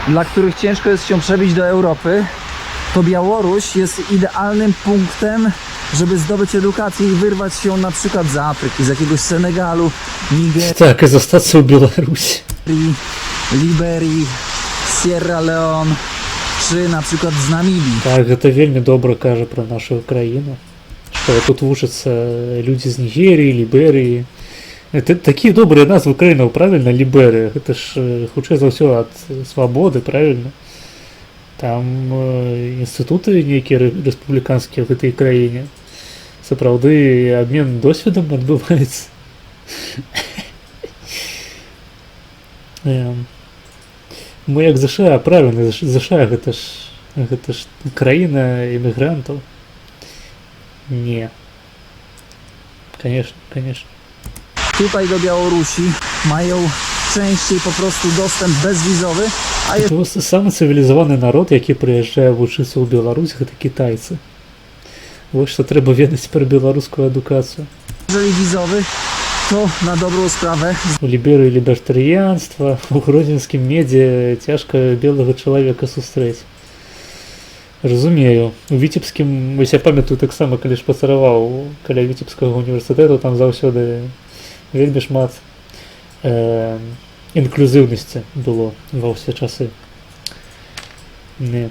dla których ciężko jest się przebić do Europy, to Białoruś jest idealnym punktem, żeby zdobyć edukację i wyrwać się na przykład z Afryki, z jakiegoś Senegalu, Nigerii, Так, і застацца ў Беларусі. Liberii, Sierra Leone, czy na przykład z Namibii. Так, гэта вельмі добра кажа пра нашу краіну. Што тут вучацца людзі з Нігеріі, Ліберыі. Это такія добрыя назвы краінаў, правільна, Ліберыя. Гэта ж хутчэй за ўсё ад свабоды, правільна. Там інстытуты нейкія рэспубліканскія в гэтай краіне. Сапраўды абмен досведам адбываецца. Мы як ЗША, правильно, ЗША гэта ж краіна іммігрантаў. Не. Конечно, конечно. Tutaj do Białorusi mają częściej po prostu dostęp bezwizowy, a To самы цывілізаваны народ, які прыязджае вучыцца ў Беларусь, гэта кітайцы. Вось што трэба ведаць пра беларускую адукацыю. jeżeli wizowy, to na dobrą sprawę У ліберыі лібертарыянства, у гродзенскім медзе цяжка белага чалавека сустрэць. Разумею. У віцебскім, вось я памятаю таксама, калі ж пацараваў каля віцебскага універсітэту, там заўсёды вельмі шмат інклюзыўнасці было ва ўсе часы. Не.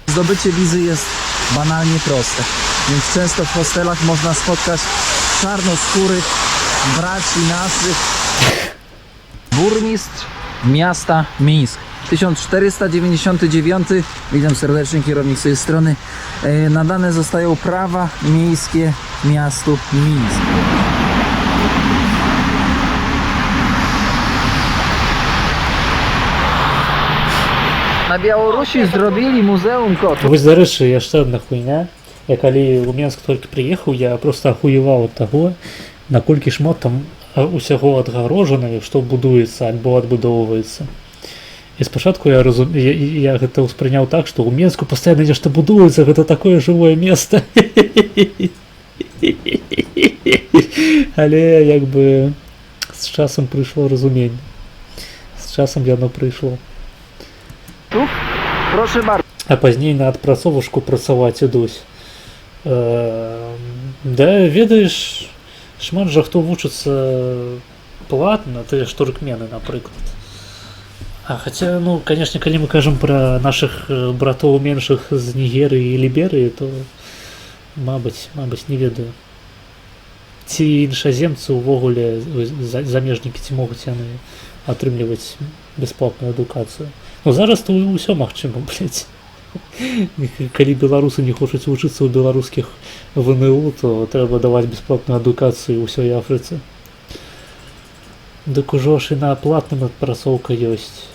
zdobycie wizy jest banalnie proste. Więc często w hostelach można spotkać czarnoskórych braci naszych. Burmistrz miasta Mińsk. 1499, witam serdecznie, kierownik z tej strony, nadane zostają prawa miejskie miastu Mińsk. Na Białorusi zrobili Muzeum Kotów. Вось, дарэчы, яшчэ адна хуйня. Я калі ў Менск толькі прыехаў, я проста ахуеваў ад таго, наколькі шмат там усяго адгарожана, што будуецца альбо адбудоўваецца. І спачатку я гэта ўспрыняў так, што ў Менску пастаянна нешта будуецца, гэта такое жывое место. Але як бы з часам прыйшло разуменне. З часам яно прыйшло. Proszę bardzo. А пазней на адпрацовушку працаваць ідусь. Да, ведаеш, шмат жа хто вучыцца платна, тыя ж туркмены, напрыклад. А хаця, ну, канешне, калі мы кажам пра нашых братоў меншых з Нігерыі і Ліберыі, то мабыць, не ведаю. Ці іншаземцы ўвогуле замежнікі, ці могуць яны атрымліваць бясплатную адукацыю. Ну, зараз то ўсё магчыма, блядь. Калі беларусы не хочуць вучыцца ў беларускіх ВНУ, то трэба даваць бясплатную адукацыю ўсёй Афрыцы. Дык ужо ж і на платным адпрацоўка ёсць.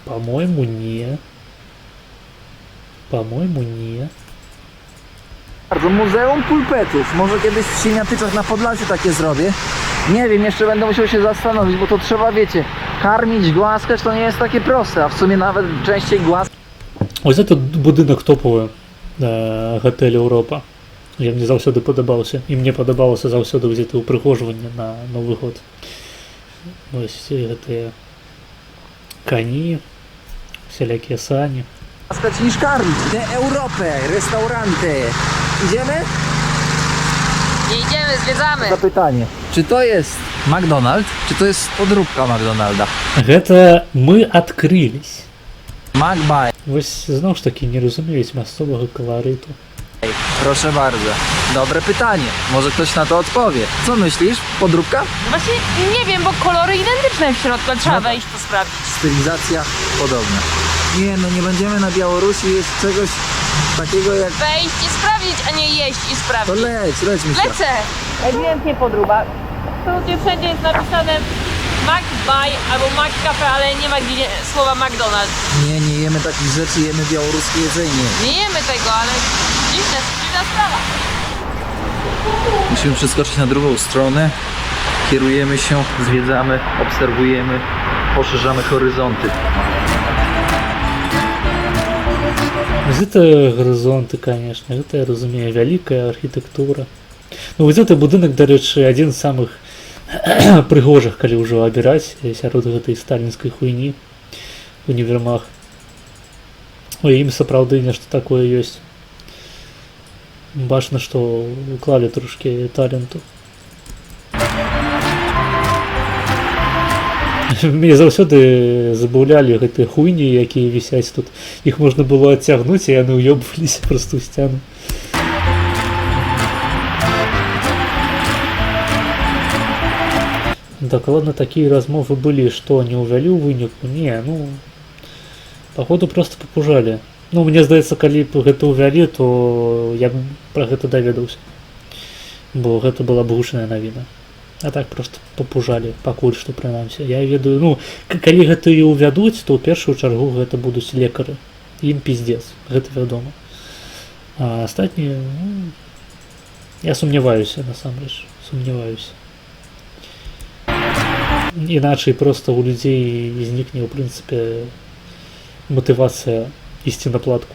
По-мойму, не. По-мойму, nie. Bardzo, Muzeum Pulpetów. Może kiedyś w Siemiatyczach na Podlasiu takie zrobię. Nie wiem, jeszcze będę musiał się zastanowić, bo to trzeba, wiecie, karmić, głaskać, to nie jest takie proste, a w sumie nawet częściej głaskać. Ось этот будынак топавы гатэль Еўропа. Я мне заўсёды падабаўся. І мне падабалася заўсёды гэта ўпрыгожванне на Новы год. Вось гэтыя кані, всялякія сані. Głaskać niż karmić. Tę Europę, restauranty. Idziemy? Nie idziemy, zwiedzamy. Zapytanie. Czy to jest McDonald's, czy to jest podróbka McDonalda? Гэта мы адкрылись. McBay. Вось зноў ж такі не разумеюць мясцовага каларыту. Proszę bardzo. Dobre pytanie. Może ktoś na to odpowie. Co myślisz? Podróbka? Właśnie nie wiem, bo kolory identyczne w środku, trzeba wejść to sprawdzić. Stylizacja podobna. Nie, no nie będziemy na Białorusi jeść czegoś takiego jak... Wejść i sprawdzić, a nie jeść i To sprawdzić. leć Miśka. Lecę! Ewidentnie podróba. Tu gdzie wszędzie jest napisane McBuy albo McCafe, ale nie ma gdzie słowa McDonald's. Nie jemy takich rzeczy, jemy białoruskie jedzenie. Nie jemy tego, ale dziwna sprawa. Musimy przeskoczyć na drugą stronę. Kierujemy się, zwiedzamy, obserwujemy, poszerzamy horyzonty. Гэта гарызонты, канешне, гэта я разумею, вялікая архітэктура. Ну вось гэты будынак, дарэчы, адзін з самых прыгожых, калі ўжо абіраць сярод гэтай сталінскай хуйні, універмаг. У ім сапраўды нешта такое ёсць. Бачна, што уклалі трошкі таленту. Мне заўсёды забаўлялі гэтыя хуйні, якія вісяць тут. Іх можна было адцягнуць, і яны ўёбваліся проста ў сцяну. Дакладна такія размовы былі, што не ўвялі ў выніку. Не, ну Походу просто попужалі. Ну, мне здаецца, калі б гэта ўвялі, то я б пра гэта даведаўся. Бо гэта была б гучная навіна. А так просто попужалі, пакуль што прынамсі. Я ведаю, ну, калі гэта і ўвядуць, то ў першую чаргу гэта будуць лекары. Ім пиздец, гэта вядома. А астатнія, ну, я сумняваюся, насамрэч, сумняваюся. Іначай просто у людзей знікне, ў прынцыпе, матывацыя ісці на платку.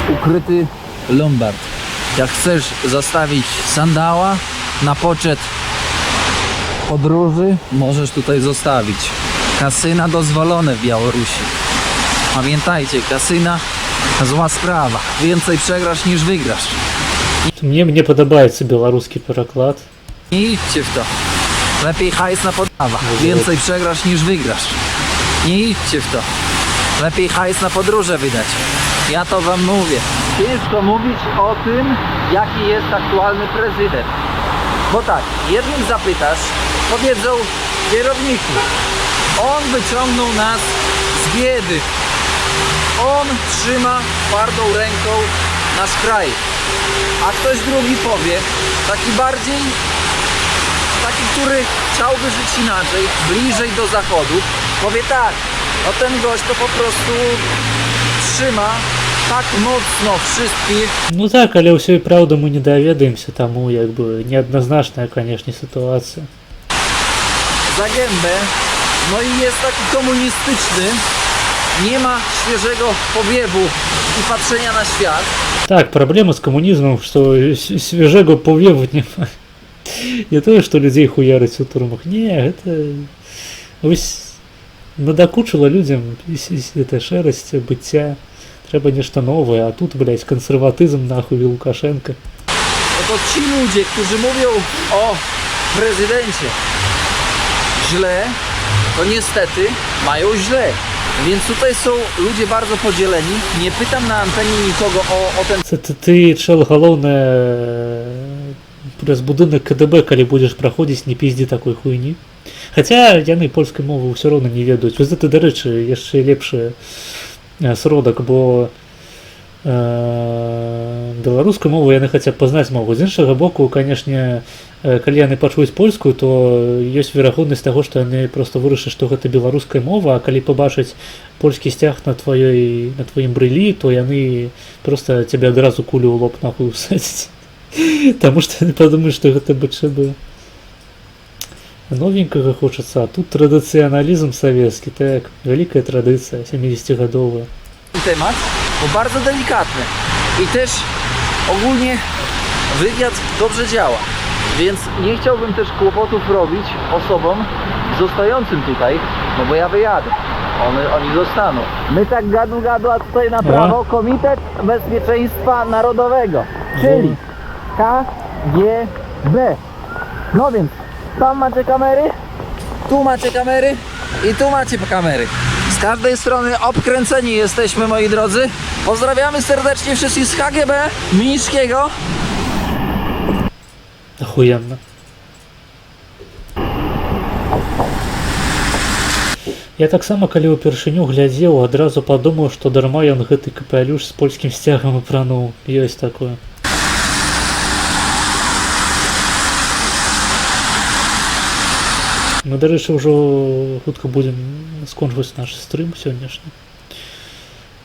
Ukryty Lombard. Jak chcesz zostawić sandała na poczet podróży, możesz tutaj zostawić. Kasyna dozwolone w Białorusi. Pamiętajcie, kasyna zła sprawa. Więcej przegrasz niż wygrasz. Мне падабаецца беларускі пераклад. Nie idźcie w to. Lepiej hajs na podawę. Więcej przegrasz niż wygrasz. Nie idźcie w to. Lepiej hajs na podróże wydać. Ja to wam mówię. Ciężko mówić o tym, jaki jest aktualny prezydent. Bo tak, jednych zapytasz, powiedzą kierowniku. On wyciągnął nas z biedy. On trzyma twardą ręką nasz kraj. A ktoś drugi powie, taki bardziej, taki, który chciałby żyć inaczej, bliżej do zachodu, powie tak, no ten gość to po prostu trzyma tak mocno wszystkich. Ну так, але ўсёй праўды мы не даведаемся, таму як бы неадназначная, канешне, сітуацыя. Za gębę, no i jest taki komunistyczny, nie ma świeżego powiewu i patrzenia na świat. Так, праблема з камунізмам, што свежага павеву няма. Не тое, што людзей хуярыць у турмах. Не, гэта вось надакучыла людзям эта шэрасць быцця. Трэба нешта новае, а тут, блядь, кансерватызм нахуй Лукашенко. Oto ci ludzie, którzy mówią o prezydencie źle, to niestety mają źle. Więc tutaj są ludzie bardzo podzieleni. Nie pytam na antenie nikogo o ten Це ты, чел, галоўнае праз будынак КДБ, калі будзеш праходзіць, не пізді такой хуйні. Хаця яны польскай мовы ўсё роўна не ведаюць. Вось гэта, дарэчы, яшчэ лепшы сродак, бо беларускую мову яны хаця б пазнаць могуць. З іншага боку, канешне, калі яны пачуюць польскую, то ёсць верагоднасць таго, што яны проста вырашаць, што гэта беларуская мова, а калі пабачаць польскі сцяг на тваім брылі, то яны проста цябе адразу кулю ў лоб нахуй усадзяць. Таму што яны падумаюць, што гэта бы новенькага хочацца, а тут традыцыяналізм савецкі, так, вялікая традыцыя, 70-гадовая. temat, bo bardzo delikatny. I też ogólnie wywiad dobrze działa. Więc nie chciałbym też kłopotów robić osobom zostającym tutaj, no bo ja wyjadę. Oni zostaną. My tak gadu, a tutaj na prawo Komitet Bezpieczeństwa Narodowego, czyli KGB. No więc tam macie kamery, tu macie kamery i tu macie kamery. Z każdej strony obkręceni jesteśmy, moi drodzy. Pozdrawiamy serdecznie wszystkich z KGB Mnińskiego. Ахуєнно. Я таксама, калі ўпершыню глядзеў, адразу падумаў, што дарма ён гэты капялюш з польскім сцягам апрануў. Ёсць такое. Мы, дарэчы, ўжо хутка будзем скончваць наш стрым сённяшні.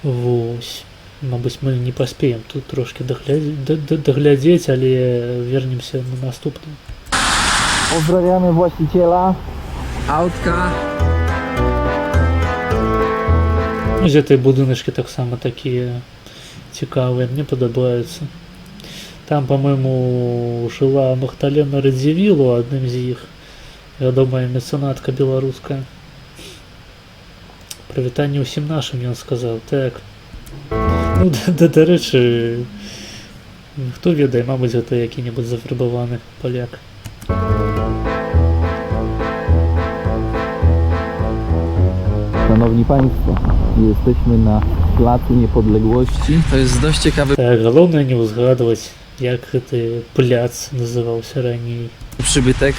Вось. Мабыць, мы не паспеем тут трошки доглядзець, але вернемся на наступны. Pozdrawiamy właściciela autka. Гэтай будыначкі таксама такія цікавыя, мне падабаюцца. Там, па-мойму, жыла Магдалена Радзівілу, адным з іх. Вядомая мецэнатка беларуская. Прывітанне ўсім нашым, ён сказаў. Так. Ну, дарэчы, хто ведае, мабыць, гэта які-небудзь зафарбаваны паляк. Szanowni Państwo, jesteśmy na Placu Niepodległości. To jest dość ciekawy Так, галоўнае не ўзгадваць як гэты пляц называўся раней. Przybytek,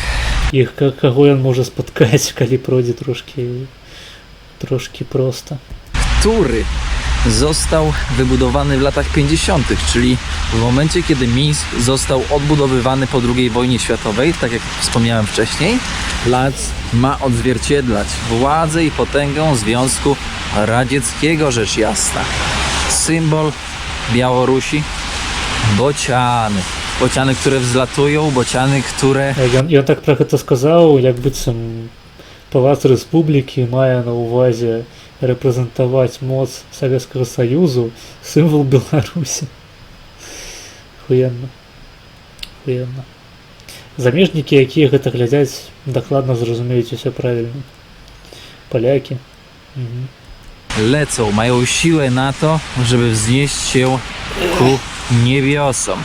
І каго ён можа спаткаць, калі пройдзе трошки проста. który został wybudowany w latach 50., czyli w momencie, kiedy Mińsk został odbudowywany po II wojnie światowej, tak jak wspomniałem wcześniej. Plac ma odzwierciedlać władzę i potęgę Związku Radzieckiego, rzecz jasna. Symbol Białorusi, bociany. Bociany, które wzlatują, bociany, które... Ён так пра гэта сказаў, як быццам Палац Рэспублікі мае на ўвазе рэпрэзентаваць моц Савецкага Саюзу, сімвол Беларусі. Хуенна. Замежнікі, якія гэта глядзяць, дакладна зразумеюць усё правільна. Палякі. lecą, mają siłę na to, żeby wznieść się ku niebiosom.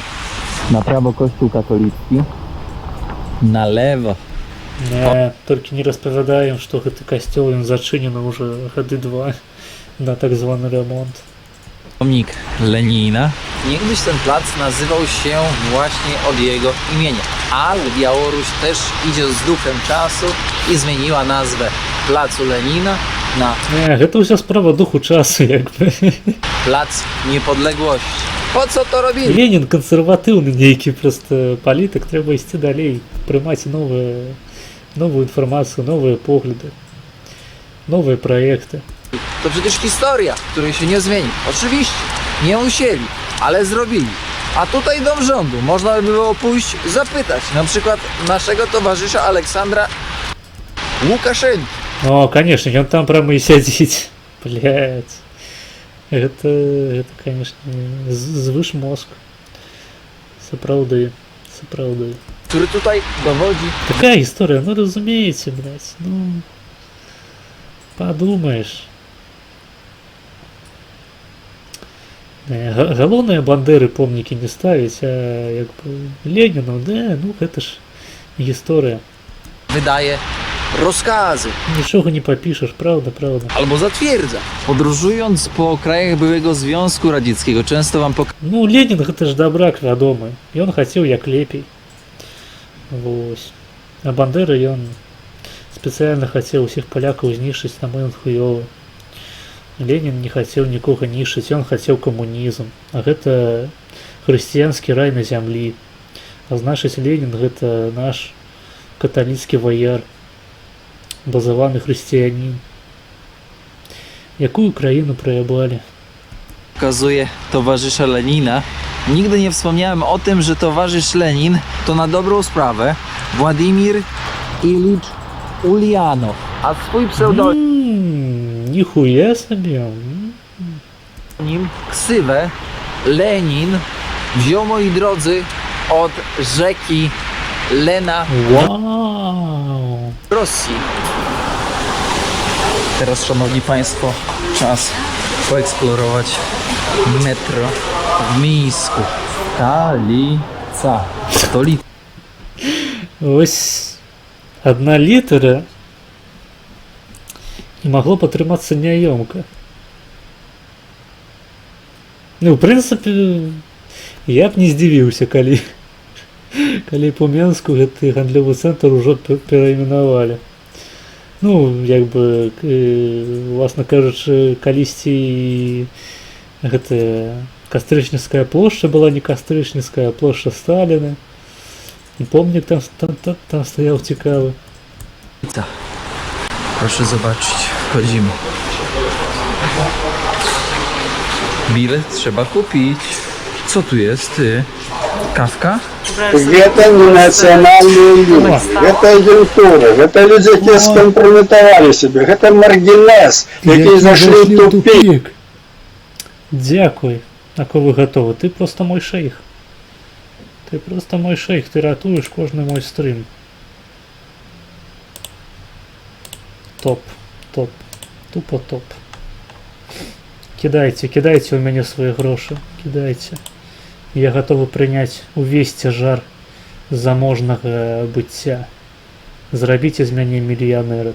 Na prawo Kościół katolicki, na lewo Не, толькі не распавядаем, што гэты касцёл ён зачынены ўжо гады 2 на так званы ремонт. pomnik Lenina. Niegdyś ten plac nazywał się właśnie od jego imienia, ale Białoruś też idzie z duchem czasu i zmieniła nazwę Placu Lenina na Не, гэта ўся справа духу часу, як бы. Plac Niepodległości. Po co to robili? Ленін кансерватыўны нейкі просто палітык, трэба ісці далей, прымаць новую інфармацыю, новыя погляды, новыя праекты. To przecież historia, której się nie zmieni. Oczywiście, nie musieli, ale zrobili. A tutaj dom rządu. Można by było pójść zapytać, na przykład naszego towarzysza Aleksandra Łukaszenki. О, конечно, ён там прямо і сядзіць. Блядь. Гэта конечно, звыш мозг. Сапраўды. Który tutaj dowodzi. Такая гісторыя, ну разумееце, блядь, ну падумаеш. Галоўныя бандеры помнікі не ставіць, а як бы Леніну, да, ну гэта ж гісторыя. Wydaje rozkazy Нічога не папішаш, правда. albo zatwierdza. Podróżując po krajach byłego Związku Radzieckiego, często wam Ну, Ленін гэта ж дабрак вядомы. Ён хацеў як лепей. Вось. А Бандера ён спецыяльна хацеў усіх палякаў знішчыць на момент хуёвы. Ленін не хацеў нікога нішчыць, ён хацеў камунізм. А гэта хрысціянскі рай на зямлі. А значыць, Ленін гэта наш каталіцкі ваяр, базаваны хрысціянін. Якую краіну праябалі? pokazuje towarzysza Lenina. Nigdy nie wspomniałem o tym, że towarzysz Lenin to na dobrą sprawę Władimir Ilicz Ulianow, a swój pseudonim Ніхуя сабе. ksywę Lenin wziął, moi drodzy, od rzeki Lena Вау. w Rosji. Teraz, szanowni państwo, czas poeksplorować metro w Mińsku. Stolica. Ось одна літера і магло б атрымацца няёмка. Ну, в прынцыпе, я б не здзівіўся, калі по Менску гэты гандлёвы цэнтр ужо перайменавалі. Ну, як бы, власна кажучы, калісьці гэтая Кастрычніцкая плошча была не Кастрычніцкая, а плошча Сталіна. І помнік там стаяў цікавы. Proszę zobaczyć, wchodzimy. Bilet trzeba kupić. Co tu jest, ty? Kawka? Это не национальные люди, это агентура, это люди, які скомпрометовали себе, это маргінез, які зайшли в тупик. Дякуй. А коли ви готові? Ти просто мой шейх. Ти ратуєш кожний мой стрім. Топ. Тупо топ. Кидайте у мене свої гроші. Кидайте. Я готовий прийняти увесь тяжар заможного быцця. Зрабіце з мяне мільянера.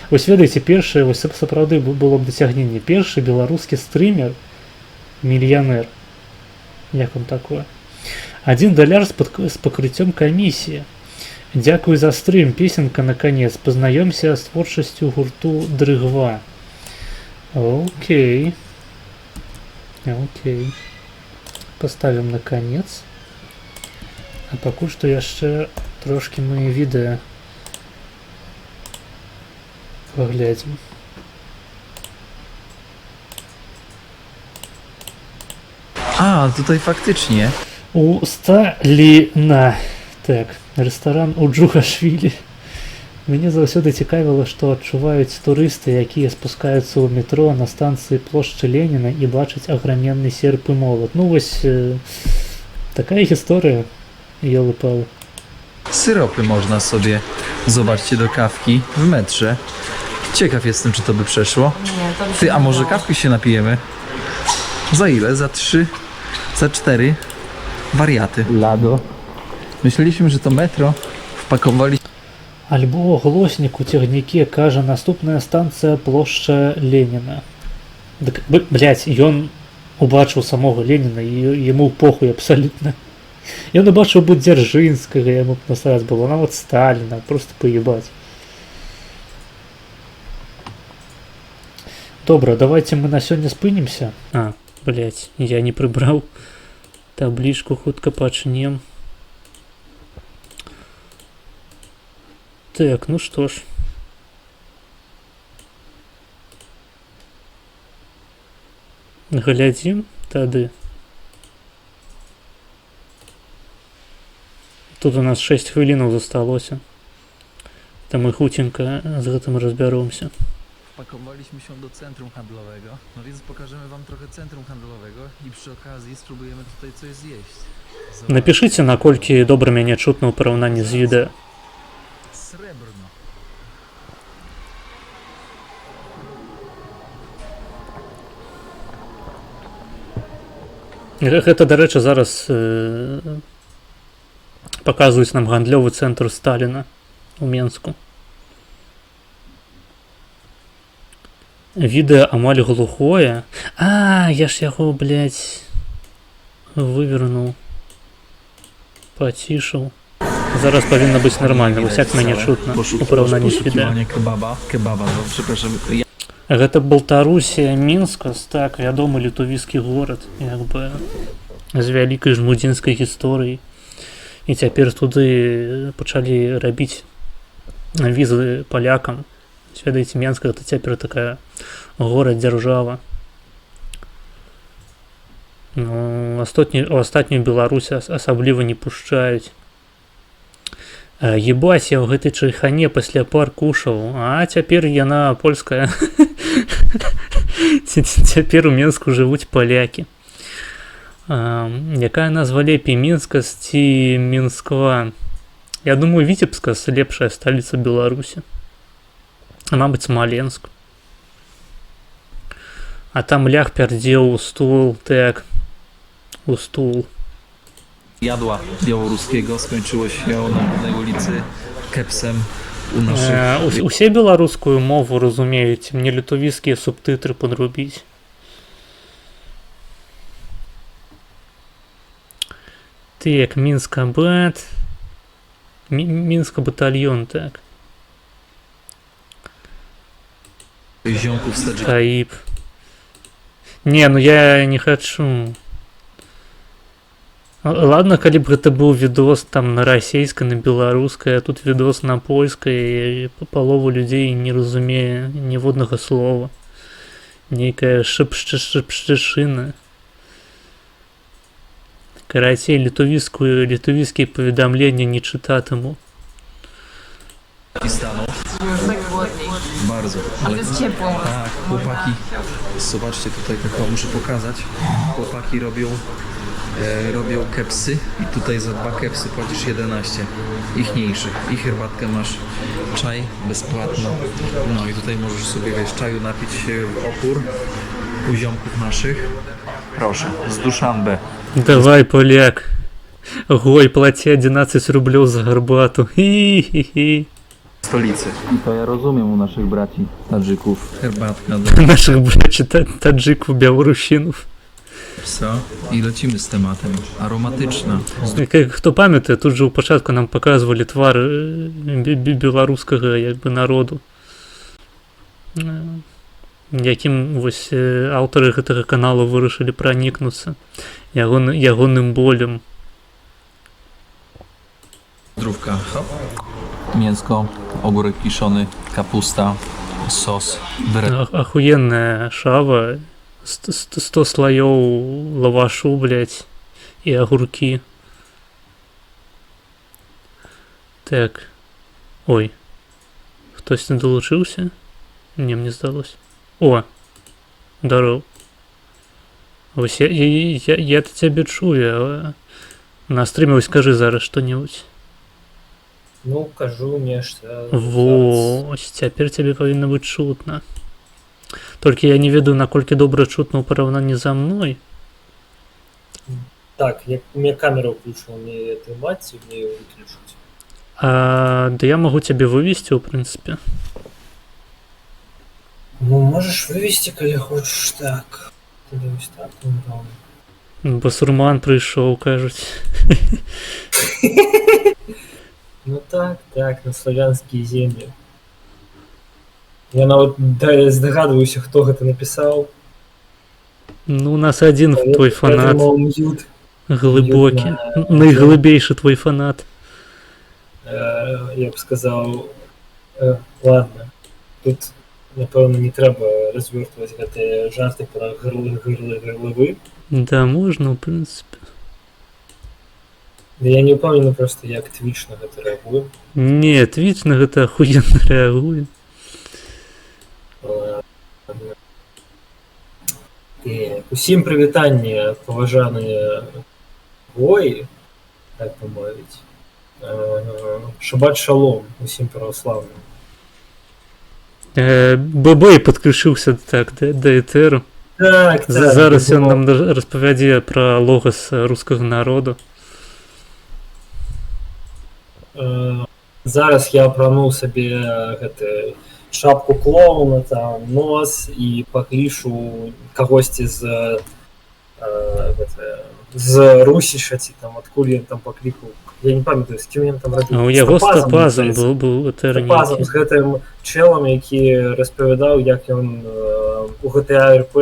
Вось ведаеце, першае, вось сапраўды было б дасягненне. Першы беларускі стрімер мільянер. Як вам такое? $1 с покрытием комиссии. Дякую за стрим, песенка наконец. Познаемся с творчестью гурту Дрыгва. Окей. Окей. Поставим наконец. А пока что яшчэ трошки мои відэа поглядим. A, tutaj faktycznie. У Сталіна. Так, рэстаран у Джугашвілі. Мяне заўсёды цікавіла, што адчуваюць турысты, якія спускаюцца ў метро на станцыі плошчы Леніна і бачаць аграменны серп і молат. Ну вось такая гісторыя, ёлы-палы. Syropy można sobie, zobaczcie, do kawki w metrze. Ciekaw jestem, czy to by przeszło. Nie, to by się Ty, a nie może dało. kawki się napijemy? Za ile? Za 3? Za 4? Wariaty. Lado. Myśleliśmy, że to metro. Wpakowali. Альбо глоснік у цягніке кажа, наступная станцыя плошча Леніна. Дык, блядь, ён убачыў самога Леніна і яму похуй абсалютна. Ён убачыў бы Дзяржынскага, яму б насраць было, нават Сталіна, просто поебать. Добра, давайте мы на сёння спынімся. А, блядь, я не прыбраў таблічку, хутка пачнем. Так, ну что ж. Глядзім тады. Тут у нас 6 хвілінаў засталося. Та мы хуценька з гэтым разбяромся. Wpakowaliśmy się do centrum handlowego. No więc pokażemy wam trochę centrum handlowego i przy okazji spróbujemy tutaj coś zjeść. Напішыце, наколькі добра мяне чутна ў параўнанні з відэа. Srebrno. Гэта, дарэчы, зараз паказваюць нам гандлёвы цэнтр Сталіна у Менску. Відэа амаль глухое. А, я ж яго, блядь, вывернуў. Пацішаў. Зараз павінна быць нармальна, вось як мяне чутна у параўнанні з відэа. Kebaba, no przepraszam. Гэта Балтарусія, Мінскас, так, вядомы літовіскі горад, як бы з вялікай жмудзінскай гісторыяй. І цяпер туды пачалі рабіць візы палякам. Ведаеце, Менск гэта цяпер такая горад-дзяржава. Ну, астатнюю Беларусь асабліва не пушчаюць. Ебать, я ў гэтай чайхане пасля пар кушаў, а цяпер яна польская. Цяпер у Менску жывуць палякі. Якая назва лепей, Мінскас ці Мінсква? Я думаю, Віцебскас лепшая сталіца Беларусі. Мабыць, Смаленск. А там лях пярдзеў у стул, так, у стул. Jadła białoruskiego skończyło się na Głównej ulicy kepsem u naszych. Усе беларускую мову разумеюць, мне літовіскія субтытры падрубіць. Так, Мінска бат. Мінска батальон, так. Ziomków z Tadżykistanu. Таип. Не, ну я не хочу. Ладно, калі б гэта быў відос там на расейскай, на беларускай, а тут відос на польскай, і палову людзей не разумее ніводнага слова. Нейкая шыпшчышына. Карацей, літовіскія паведамленні не чытатыму. Tak głodniej. Bardzo. Ale jest ciepło. Tak, chłopaki, zobaczcie tutaj, tylko muszę pokazać. Chłopaki robią kepsy i tutaj za 2 kepsy płacisz 11 ichniejszych. I herbatkę masz, czaj bezpłatno. No i tutaj możesz sobie, wiesz, czaju napić się w opór u ziomków naszych. Proszę, z Duszanbe. Давай, поляк. Гой, плати 11 рублёў за гарбату. Хі-хі-хі. Stolicy. I to ja rozumiem u naszych braci Tadżyków. Herbatka. Наших, блядь, таджиков, белорусинов. Все, і lecimy з тематом. Ароматична. Хто пам'ятає, тут же у початку нам показували твар білоруського якби народу. Яким вось аўтары гэтага каналу вырашылі пранікнуцца ягоным болем. Zdrówka. Mięsko, ogórek kiszony, kapusta, sos, Ахуенная шава, 100 слоёў лавашу, блядь, і агуркі. Так. Ой. Хтосьці далучыўся? Не, мне здалося. О! Дароў. Вось я цябе чую. На стріме вось скажы зараз што-небудзь. Ну, кажу нешта. Вось, цяпер цябе павінна быць чутна. Толькі я не ведаю, наколькі добра чутна ў параўнанні за мной. Так, у меня камера включена, мне это мать, мне ее выключить. Да я магу цябе вывесці, ў прынцыпе. Ну, можешь вывести, коли хочешь, так. Тогда вот так, ну, Басурман прыйшоў, кажуць. ну так, на славянские земли. Я нават здагадваюся, хто гэта напісаў. Ну, у нас адзін твой фанат. Мьют. Глыбокі. Найглыбейшы твой фанат. Я б сказаў, ладно, тут, напэўна, не трэба развёртваць гэтыя жарты пра гырлы. Да, можна, ў прынцыпе. Да я не ўпэўнены проста, як Twitch на гэта рэагуе. Не, Twitch на гэта ахуенна рэагуе. Усім прывітанне, паважаныя воі, так бы мовіць. Шабат шалом усім праваслаўным. Бабай падключыўся так да этэру. Так, Зараз ён нам распавядзе пра логас рускага народу. Зараз я апрануў сабе гэты шапку клоуна, там, нос і паклішу кагосьці з Русіша, ці там адкуль ён там паклікаў. Я не памятаю, з кім ён там рабіў. У яго стапазам быў этэр нейкі. З гэтым чэлам, які распавядаў, як ён у GTA RP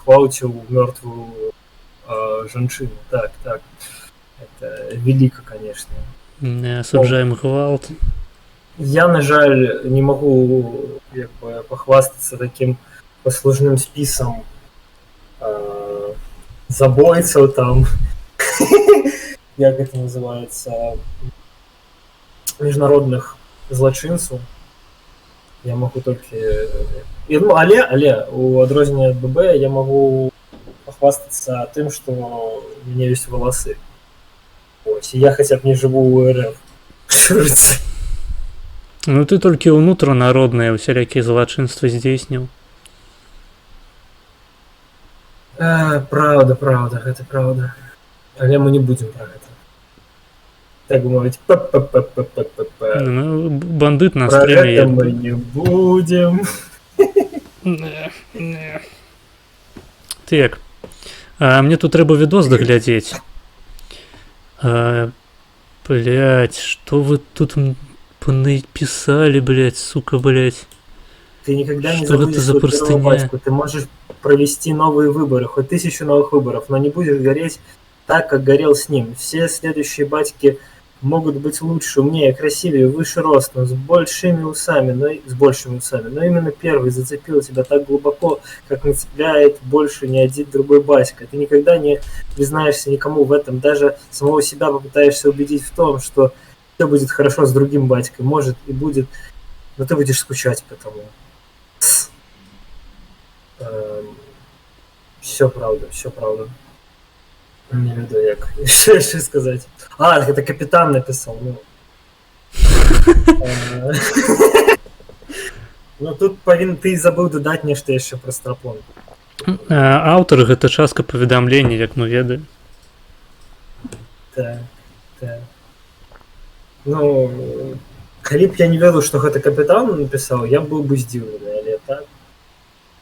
гвалціў мёртвую жанчыну. Так. Это велика, конечно. Не асуджаем гвалт. Я, на жаль, не могу як бы похвастаться таким послужным списом забойцаў там, як это называется, международных злачынцаў. Я могу только... Але у адрознення ад ББ я могу похвастаться тым, что у меня есть волосы. Ось, я хотя бы не живу у РФ. Ну ты толькі ўнутранародныя усялякія злачынствы здзейсніў. Правда, гэта правда. Але мы не будзем пра гэта. Так бы мовіць, Ну, бандыт на пра стріме. гэта мы не будзем. Так. Мне тут трэба відос даглядзець. Блять, что вы тут написали, блять, сука, блять. Ты никогда не Что это забудешь за свою простыня? первую батьку. Ты можешь провести новые выборы, хоть 1000 новых выборов, но не будешь гореть так, как горел с ним. Все следующие батьки могут быть лучше, умнее, красивее, выше ростом, с большими усами, но именно первый зацепил тебя так глубоко, как не цепляет больше ни один другой батька. Ты никогда не признаешься никому в этом, даже самого себя попытаешься убедить в том, что все будет хорошо с другим батькой, может и будет, но ты будешь скучать по тому. Все правда. Не веду, як ще сказати. Это капитан написал. Ну тут ты забыл додать нешта яшчэ про Страпон. Аўтар гэта частка паведамлення, як мы ведаем. Так. Ну, калі б я не ведаў, што гэта капітан напісаў, я быў бы здзіўлены, але так.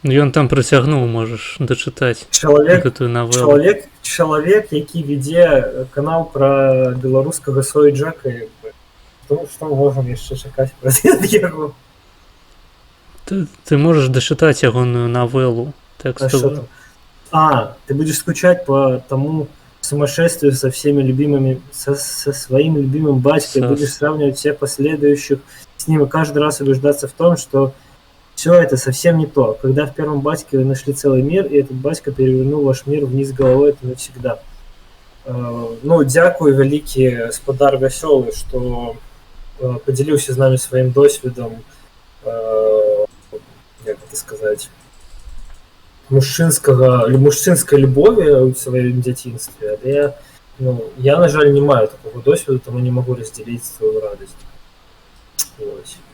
Ён там працягнуў, можаш дачытаць Чалавек, гэтую навелу. чалавек, які ведзе канал пра беларускага Сой Джака, як бы. Што мы можам яшчэ чакаць праз яго? Ты можаш дачытаць ягоную навелу. А что Тэкставую. там? Ты будешь скучать по тому сумасшествию со всеми любимыми, со своим любимым батькой, будешь сравнивать всех последующих с ним и каждый раз убеждаться в том, что все это совсем не то. Когда в первом батьке вы нашли целый мир, и этот батька перевернул ваш мир вниз головой, это навсегда. Ну, дякую, великий господар Вясёлы, что поделился с нами своим досвідом, як это сказать, мужчынскай любові ў сваім дзяцінстве, але я, на жаль, не маю такого досвіду, тому не могу разделить свою радость.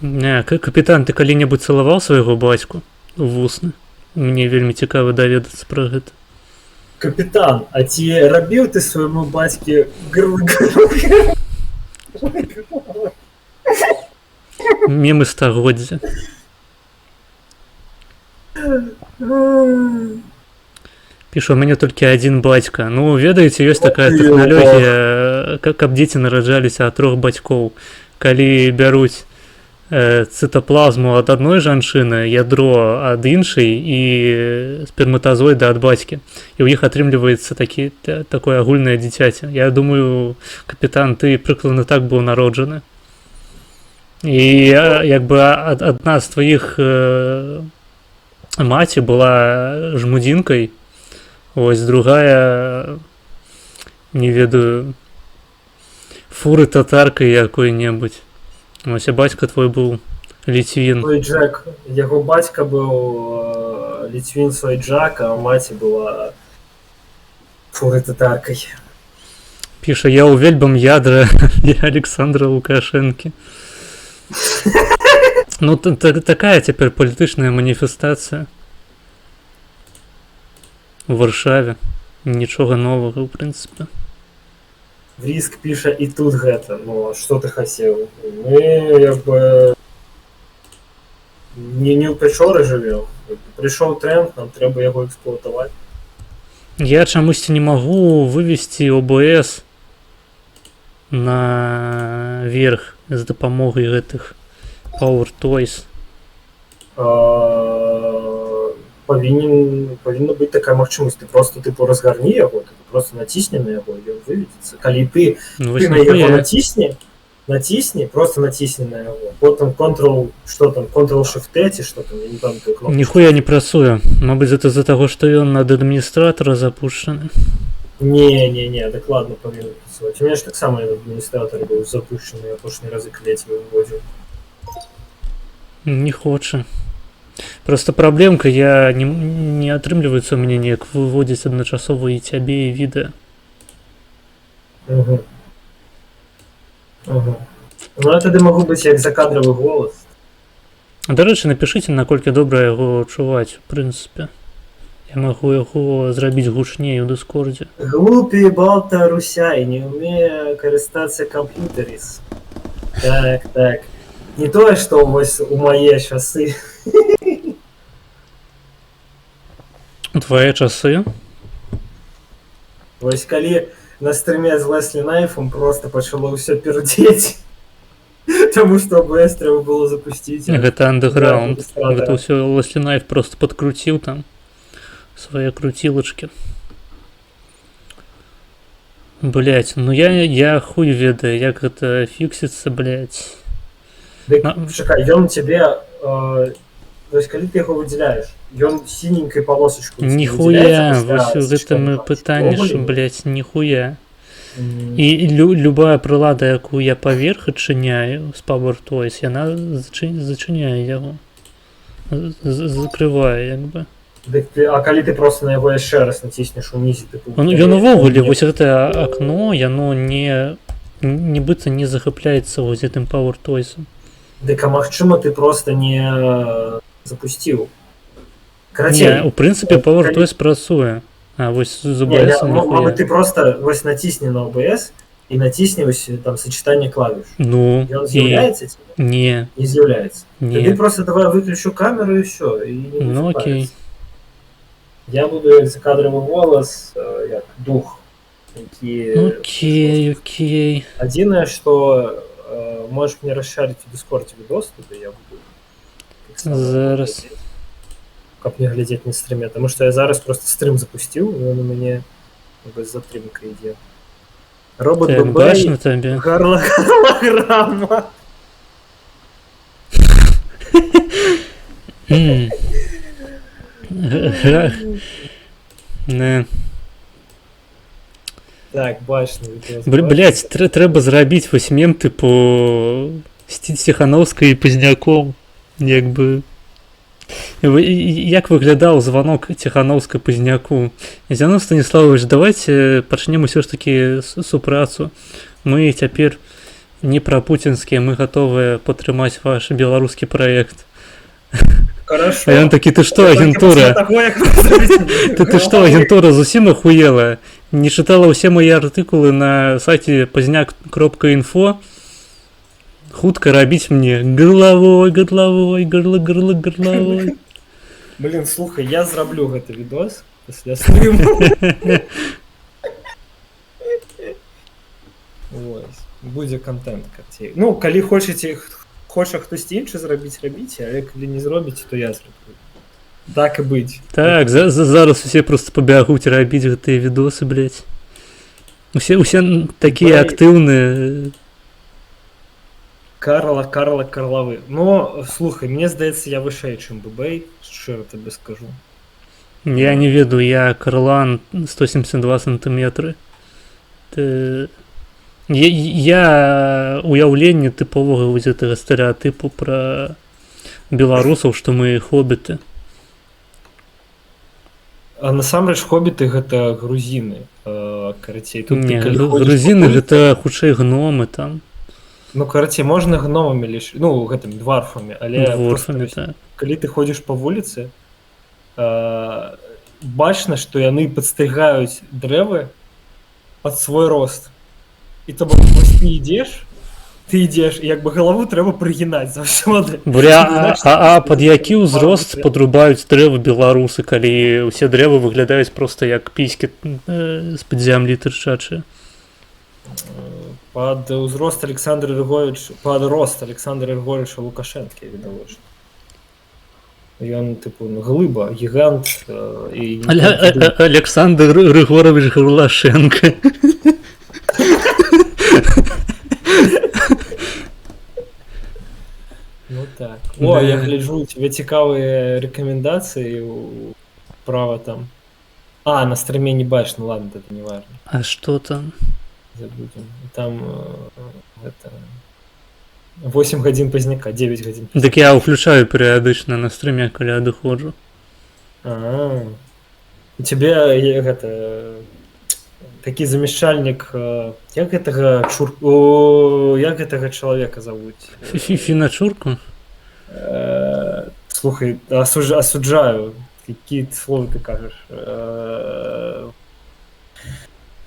Не, капітан, ты калі-небудзь цалаваў свайго бацьку у вусны? Мне вельмі цікава даведацца пра гэта. Капітан, а ці рабіў ты свайму бацьке Мемы стагоддзя. Пішу, у мяне толькі адзін бацька. Ну, ведаеце, ёсць такая тэхналогія, каб дзеці нараджаліся ад 3 бацькоў. Калі бяруць цытаплазму ад адной жанчыны, ядро ад іншай і сперматазоіды ад бацькі. І ў іх атрымліваецца такое агульнае дзіцяці. Я думаю, капітан, ты прыкладна так быў народжаны. І як бы адна з тваіх маці была жмудзінкай, ось другая, не ведаю, фуры татаркай якой-небудзь. Ось, а бацька твой быў ліцвін. Сой Джак, яго бацька быў ліцвін Сой Джак, а маці была фуры татаркай. Піша, я ў вельбам ядра Александра Лукашэнкі. Ну, такая цяпер палітычная маніфестацыя у Варшаве. Нічога новага, ў прынцыпе. Вріск піша і тут гэта. Ну, што ты хацеў? Мы, як бы, не ў пячоры жывём. Прыйшоў тренд, нам трэба яго эксплуатаваць. Я чамусьці не магу вывесці ОБС наверх з дапамогай гэтых Power Toys. Павінна быць такая магчымасць. Ты просто разгарні яго, ты просто націсні на яго, і ён выведзецца. Калі ты на яго націсні, просто націсні на яго. Потым Ctrl-Shift-T ці што там, я не памятаю кнопку. Ніхуя не працуе. Мабыць, гэта з-за таго, што ён ад адміністратара запушчаны. Не, дакладна павінна працаваць. У мяне ж таксама адміністратор быў запушчаны, апошні разы клець выводзіў. Не хоча. Просто праблемка, я не атрымліваецца ў мяне неяк выводзіць адначасова і цябе, і відэа. Ну, я тады магу быць як закадравы голас. Дарэчы, напішыце, наколькі добра яго чуваць, у прынцыпе. Я магу яго зрабіць гучней у Дыскордзе. Глупі Балтарусяй, не ўмее карыстацца камп'ютаріс. Так. Не тое, што вось у мае часы. Твае часы? Вось калі на стрыме з Леслі Найфом просто пачало ўсё пердзець. Таму што ОБС трэба было запусціць. Гэта андэграунд. Гэта ўсё Леслі Найф просто падкруціў там свае круцілачкі. Блять, ну я хуй ведаю, як гэта фіксіцца, блять. Дык, чакай, ён цябе, вось калі ты яго выдзяляеш, ён сіненькай палосачку. Ніхуя, вось у гэтым пытанне, што, блять, ніхуя. І любая прылада, якую я паверх адчыняю з Power Toys, яна зачыняе яго. Закрывае, як бы. А калі ты просто на яго яшчэ раз націснеш унізе, ён увогуле, вось гэтае акно, яно нібыта не захапляецца вось гэтым Power Toys'ам. Дык, а магчыма, ты просто не запусціў. Не, у прынцыпе, Power Toys працуе. А вось з OBS ніхуя. Ты просто вось націсні на OBS, і націснь ось там сочетання клавіш. Ну, Ён і... з'являється ці? Ні, Не з'являється. Тоді ні. просто давай виключу камеру і все. І не Ну, буду окей. паритися. Я буду як закадровий голос, як дух, який... Окей, окей. Єдине, що можеш мені розшарити в Discord відос, туди я буду... так само Зараз. глядеть. Как мне глядеть на стриме, потому что я зараз просто стрим запустил, и он у меня без затримка идет. Робот Так, ББ бачно тобі. голограмма. М. Га- Не. Так, бачно. Блять, треба зробити ось мем, типу, Тихановською і Позняком. Якби. Як виглядав дзвонок Тихановська Позняку? Зіновій Станіславович, давайте почнемо все ж таки супрацю. Ми тепер не пропутінські, ми готові підтримати ваш білоруський проєкт. Хорошо. А він такий, ти що, агентура? Ти що, агентура зовсім охуєла? Не читала усі мої артикули на сайті pozняк.info? Хутко робіть мені горловой. Блин, слухай, я зроблю гэты відос після стриму. Ось. Буде контент карці. Ну, коли хоче хтось інший зробити, робіть, а коли не зробите, то я зроблю. Так і бить. Так, зараз усі просто побягуть робити ті відоси, блять. Усі такі Бай. активні. Карловы. Ну, слухай, мені здається, я вище, ніж Бебей, щиро тобі скажу. Я не веду, я Карлан 172 сантиметри. Я уяўленне тыповага вось гэтага стэрэатыпу пра беларусаў, што мы хобіты. А насамрэч хобіты гэта грузіны. Карацей, тут Не, ты, калі ходзіш грузіны па вуліцы, гэта хутчэй гномы там. Ну, карацей, можна гномамі лишь, ну, гэтымі дварфамі, але Дворфамі, просто, так. калі ты ходзіш па вуліцы, бачна, што яны падстрыгаюць дрэвы пад свой рост. І то бок, вось ты ідзеш, і як бы галаву трэба прыгінаць заўсёды. Бля, пад які ўзрост подрубаюць дрэвы беларусы, калі ўсе дрэвы выглядаюць проста як піські з-пад зямлі тырчачыя? Пад рост Александра Григорьевича Лукашенко, відавочна. Ён, типу, глыба, гігант і... Александр Григорович Горлашенко. Ну так. О, я гляджу, у тебе цікаві рекомендації права там. А, на стриме не бачно, ладно, это не важно. А что там? Забудем. Там это 8 гадзін Позняка, 9 гадзін. Так я ўключаю перыядычна на стрыме, калі адыходжу. У тебе гэта такі замяшчальнік, як гэтага як гэтага чалавека завуць? Фіначурку? Слухай, асуджаю. Які словы ты кажаш?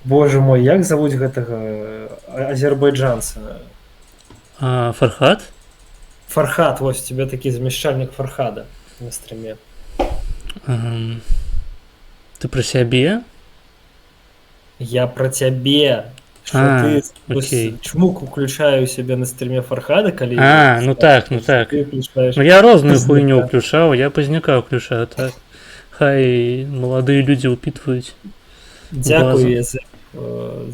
Боже мой, як завуць гэтага азербайджанца? Фархад? Фархад, вось у тебе такі замяшчальнік Фархада на стриме. Ты про сябе? Я про цябе. Ты чмук уключаю себе на стриме Фархада, калі... Ну так. Ну я розную хуйню уключаў, я Позняка уключаю, так. Хай маладыя людзі ўпітваюць. Дзякую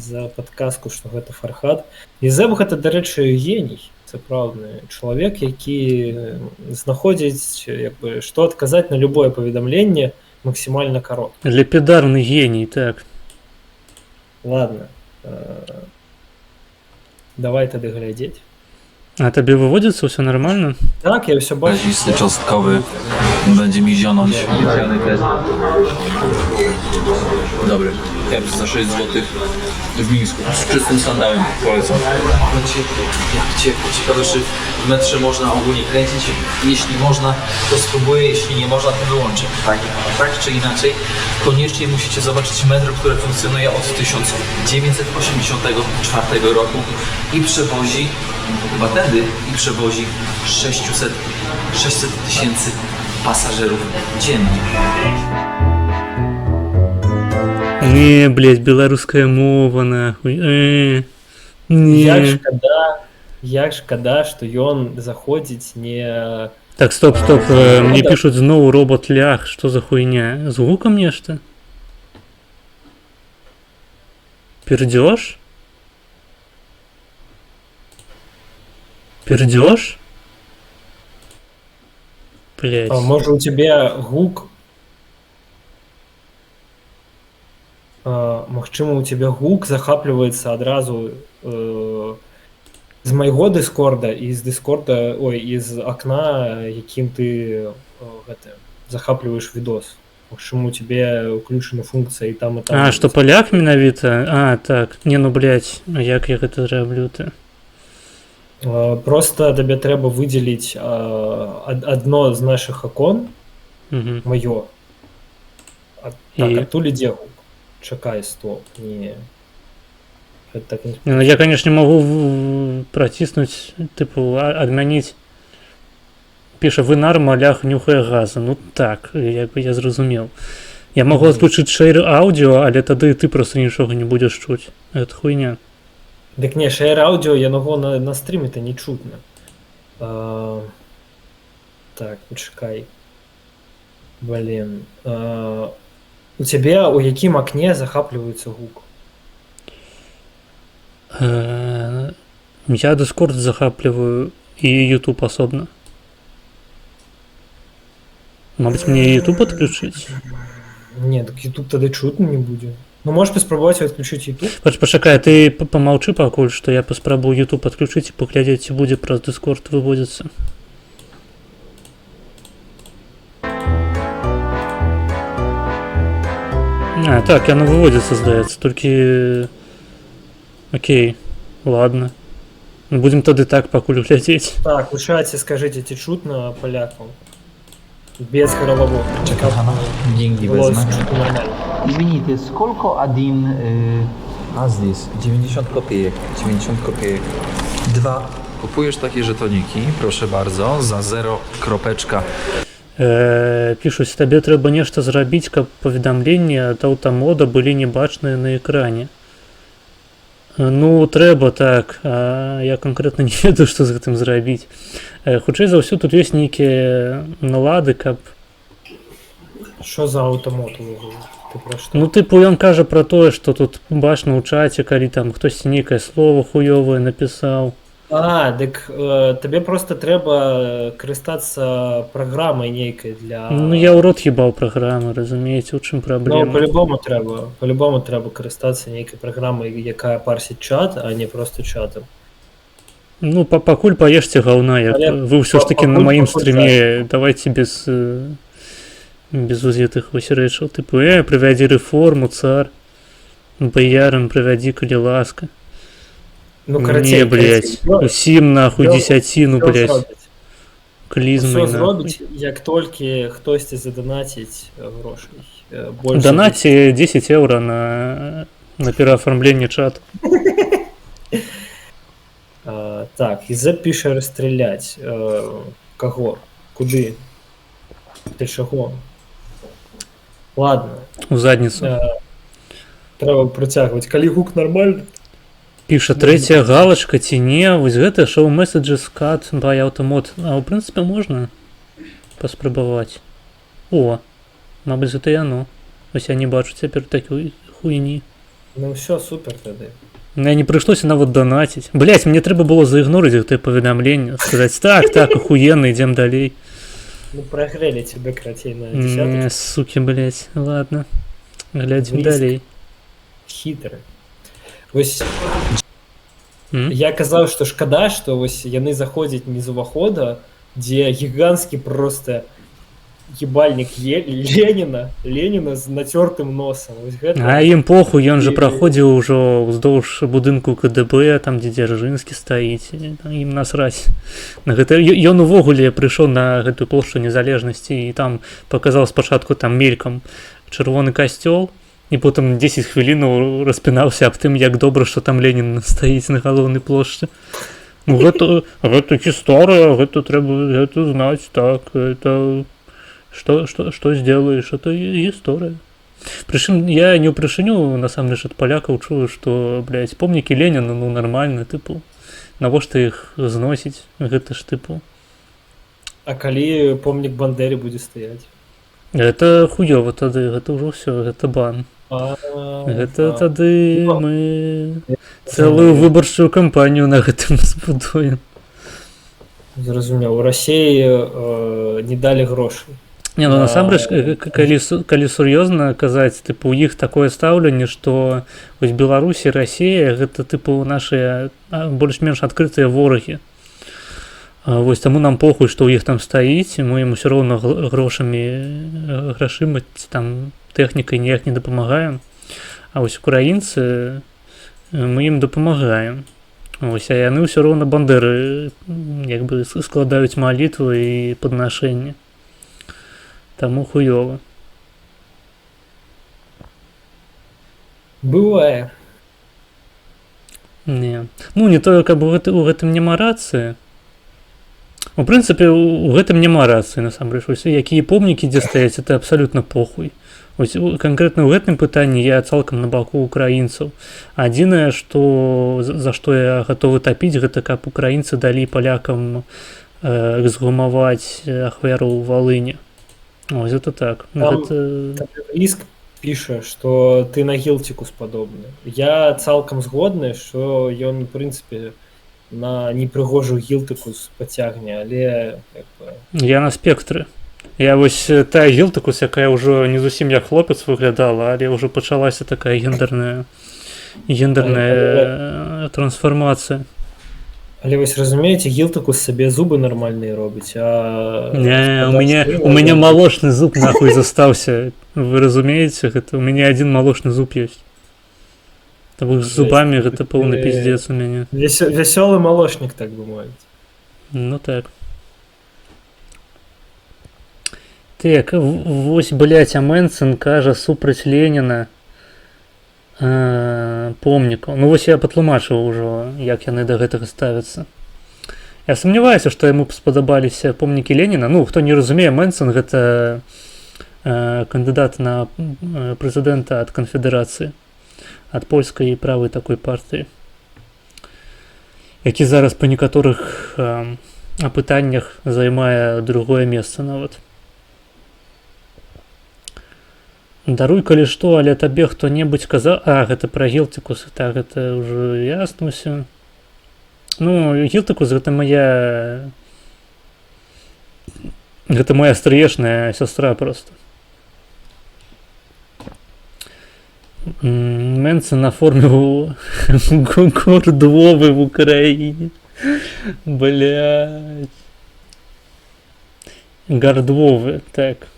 за падказку, што гэта Фархад. Езэб гэта, дарэчы, геній, сапраўдны чалавек, які знаходзіць, што адказаць на любое паведамленне максімальна каротка. Лепідарны геній, так. Ладно. Давай тады глядзець. А табе выводзіцца ўсё нормально? Так, я ўсё бачу. Nazwisty cząstkowy będzie mi zionąć. Dobry. Ja za 6 zł. w Mińsku. Z czystym sandałem polecam. Ale ciepło, jak ciepło. Ciekawe, czy w metrze można ogólnie kręcić. Jeśli można, to spróbuję. Jeśli nie można, to wyłączę. Tak czy inaczej, koniecznie musicie zobaczyć metro, które funkcjonuje od 1984 roku i przewozi, chyba tędy, i przewozi 600 tysięcy pasażerów dziennie. Не, блядь, белорусская мова, нахуй. Не. Як шкода, что ён заходзіць не... Так, стоп, мне пишут знову робот лях, что за хуйня? С гуком нечто? Пердёж? Пердёж? Блять. А может у тебя гук? Магчыма, у тебя гук захапліваецца адразу з майго дыскорда і з дыскорда, ой, з акна, якім ты захапліваеш відос. Магчыма, у тебе ўключана функцыя і там, і там. А, что поляк менавіта? А, так. Не, ну, блять, як я гэта раблю-то? Просто тебе трэба выдзеліць адно з наших акон, маё. Так, адтуль ідзе гук. Чакай, стоп, не... Это так не... Ну, я, конечно, могу протиснуть, типу, адмяніць. Піша, вы нарма, лях, нюхае газа. Ну так, як бы я зразумеў. Я могу адключыць шэйр аўдыо, але тады ты просто нічога не будзеш чуць. Это хуйня. Дык не, шэйр аўдыо, яго на стріме-то не чутно. Так, почекай. Блин. У тебе у якім акне захапліваецца гук? Я Discord захапліваю і YouTube асобна. Мабыць, мне YouTube адключыць? Не, так YouTube тады чутно не будзе. Ну, можешь паспрабаваць адключыць YouTube? Пачакай, ты памаўчы пакуль, што я паспрабую YouTube адключыць і паглядзець, ці будзе праз Discord выводзіцца. А, так, яно выводится, здаецца, толькі... Окей, ладно. Будем тады так пакуль глядзець. Так, у чаце скажите, ці чутно полякам? Без голового. Деньги Голос возьмем. чутно нормально. Извините, сколько один... A здесь 90 kopiejek. 90 kopiejek. 2. Kupujesz takie żetoniki, proszę bardzo, za 0 kropeczka. Пішуць, табе трэба нешта зрабіць, каб паведамленні ад аўтамода былі не бачныя на экране. Ну, трэба так, а я канкрэтна не ведаю, што з гэтым зрабіць. Хутчэй за ўсё, тут ёсць нейкія налады, каб... Що за аўтамот? Ты про што? Ну, тыпу, ён кажа пра тое, што тут бачна ў чаце, калі там хтосьці нейкае слово хуёвае напісаў. А, дык табе просто трэба карыстацца праграмай нейкай для... Ну, я ў рот ебаў праграмы, разумееце, у чым Ну, праблема. по-любому трэба карыстацца нейкай праграмай, якая парсіць чат, а не просто чатам. Ну, пакуль паешце гаўна, як вы ўсё ж такі на маім стріме, давайте без узетых вось рэчаў, тыпу, прывядзі рэформу, цар, баярам прывядзі, калі ласка. Ну, Не, блядь, усім нахуй дзесяціну, блядь, клізмай Усё нахуй. зробіць, як толькі хтосьці заданаціць грошай. Данаце 10 еўра на пераафармленне чату. Так, Ізэ піша расстрыляць. Каго? Куды? Ты чаго? Ладно. У задніцу. Трэба працягваць. Калі гук нармальны, Піша, трэцяя галачка ці не, вось гэта show messages cut by automod. А ў прынцыпе можна паспрабаваць. О, мабыць, гэта яно. Вось я не бачу цяпер такой хуйні. ну ўсё, супер тады. Мне не прыйшлося нават данаціць. Блядь, мне трэба было заігнорыць гэтае паведамленне, сказаць, так, ахуенна, ідзем далей. Ну, прагрэлі цябе крацей на Не, десяточку. суки, блядь, ладно. Глядзім Блізка. далей. Хітры. Вось М? я казаў, што шкада, што вось яны заходзяць не з увахода, дзе гіганцкі просто ебальник Ленина з натертым носом. Вось гэта. А ім похуй, ён же праходзіў ужо ўздоўж будынку КДБ, там дзе Дзяржынскі стаіць, ім насраць на гэта. Ён увогуле прыйшоў на гэтую плошчу Незалежнасці і там паказаў спачатку там мелькам чырвоны касцёл, і потым 10 хвілінаў распінаўся аб тым, як добра, што там Ленін стаіць на галоўнай плошчы. Ну гэта гісторыя, гэта трэба гэта знаць, так, это что сделаешь, это история. Причем я не упрашэню, насамрэч, ад палякаў чую, што, блядь, помнікі Леніна, ну, нормально, тыпу, навошта іх зносіць, гэта ж, тыпу. А калі помнік Бандэры будзе стаяць? Гэта хуёва тады, гэта ўжо ўсё, гэта бан. Гэта тады мы цэлую выбарчую кампанію на гэтым збудуем. Зразумеў, у Расіі не далі грошай. Не, ну насамрэч, калі сур'ёзна казаць, тыпу, у іх такое стаўленне, што вось Беларусь і Расія гэта тыпу нашыя больш-менш адкрытыя ворагі. Вось таму нам похуй, што ў іх там стаіць, мы ім усё роўна грашыма ці там тэхнікай ніяк не дапамагаем. А вось украінцы мы ім дапамагаем. Вось, а яны ўсё роўна Бандэры як бы складаюць малітвы і паднашэнні. Таму хуёва. Бывае. Не. Ну, не тое, каб у гэтым няма рацыі. У прынцыпе, у гэтым няма рацыі, насамрэч. Вось, якія помнікі дзе стаяць, это абсалютна похуй. Вось, канкрэтна ў гэтым пытанні я цалкам на баку украінцаў. Адзінае, што, за што я гатовы тапіць, гэта каб украінцы далі палякам эксгумаваць ахвяру ў Валыні. Ось это так. Иск піша, што ты на гілціку спадобны. Я цалкам згодны, што ён, в прынцыпе, на непрыгожую гілтыкус пацягне, але... Я на спектры. Я вось тая гілтыкус, якая ўжо не зусім як хлопец выглядала, але ўжо пачалася такая гендерная трансфармацыя. Але вось разумееце, гілтыкус сабе зубы нармальныя робіць, а... Не, у мяне малочны зуб нахуй застаўся. Вы разумееце, гэта у мяне адзін малочны зуб ёсць. Таму з зубамі гэта поўны пиздец у мяне. Вясёлы малочнік, так бы мовіць. Ну так. Так, вось, блядь, а Мэнсон кажа супраць Леніна помнікаў. Ну вось я патлумачыў ужо, як яны да гэтага ставяцца. Я сумняваюся, што яму спадабаліся помнікі Леніна. Ну, хто не разумее, Мэнсон гэта кандыдат на прэзідэнта ад канфедэрацыі, ад польскай правай такой партыі, які зараз па некаторых апытаннях займае другое месца нават. Даруй, калі што, але табе хто-небудзь казаў... А, гэта пра гілтыкус, так, гэта ўжо ясна ўсё. Ну, гілтыкус гэта моя... Гэта моя стрыечная сястра проста. Мэнсон аформіў гордвовы в Украіне. Блядь. Гардвовы, так.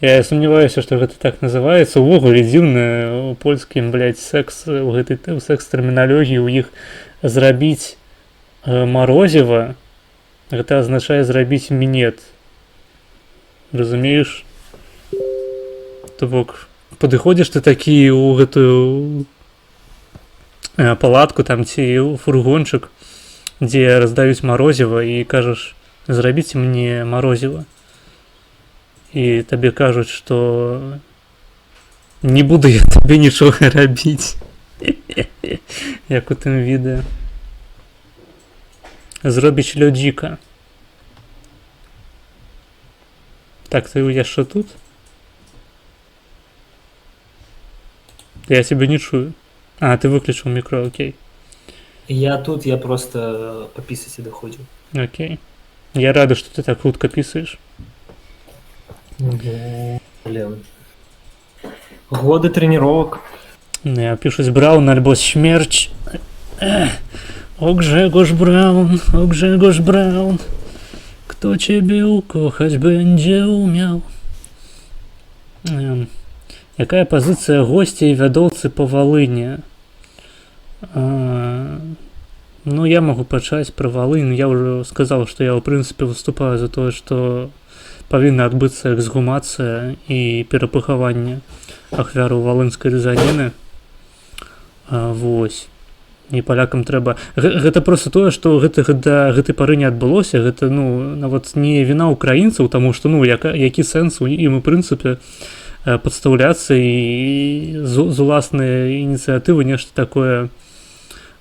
Я сумняваюся, што гэта так называецца. Увогуле дзіўна у польскім, блядь, у гэтай секс-тэрміналогіі у іх зрабіць марозіва, гэта азначае зрабіць мінет. Разумееш? То бок, падыходзіш ты такі ў гэтую палатку там ці ў фургончык, дзе раздаюць марозіва і кажаш, зрабіце мне марозіва. І табе кажуць, што не буду я табе нічога рабіць. Як у тым відэа. Зробіць лёдзіка. Так, ты яшчэ тут? Я цябе не чую. А, ты выключыў мікро, окей. Я тут, я просто попісаць і даходзіў. Окей. Я рады, што ты так хутка пісаеш. Блин. Годы тренировок. Не, пишусь Браун альбо Śmierć. О, Grzegorz Braun, о, Grzegorz Braun. Kto ciebie ukochać będzie umiał. Якая пазіцыя госцей і вядоўцы па Валыні? Ну, я могу пачаць пра Валынь. Я ўжо сказаў, што я ў прынцыпе выступаю за тое, што павінна адбыцца эксгумацыя і перапахаванне ахвяраў валынскай рызаніны. Вось. І палякам трэба... Гэта проста тое, што да гэтай пары не адбылося. Гэта, ну, нават не віна ўкраінцаў, таму што, ну, які сэнс ім у прынцыпе падстаўляцца і з уласнай ініцыятывы нешта такое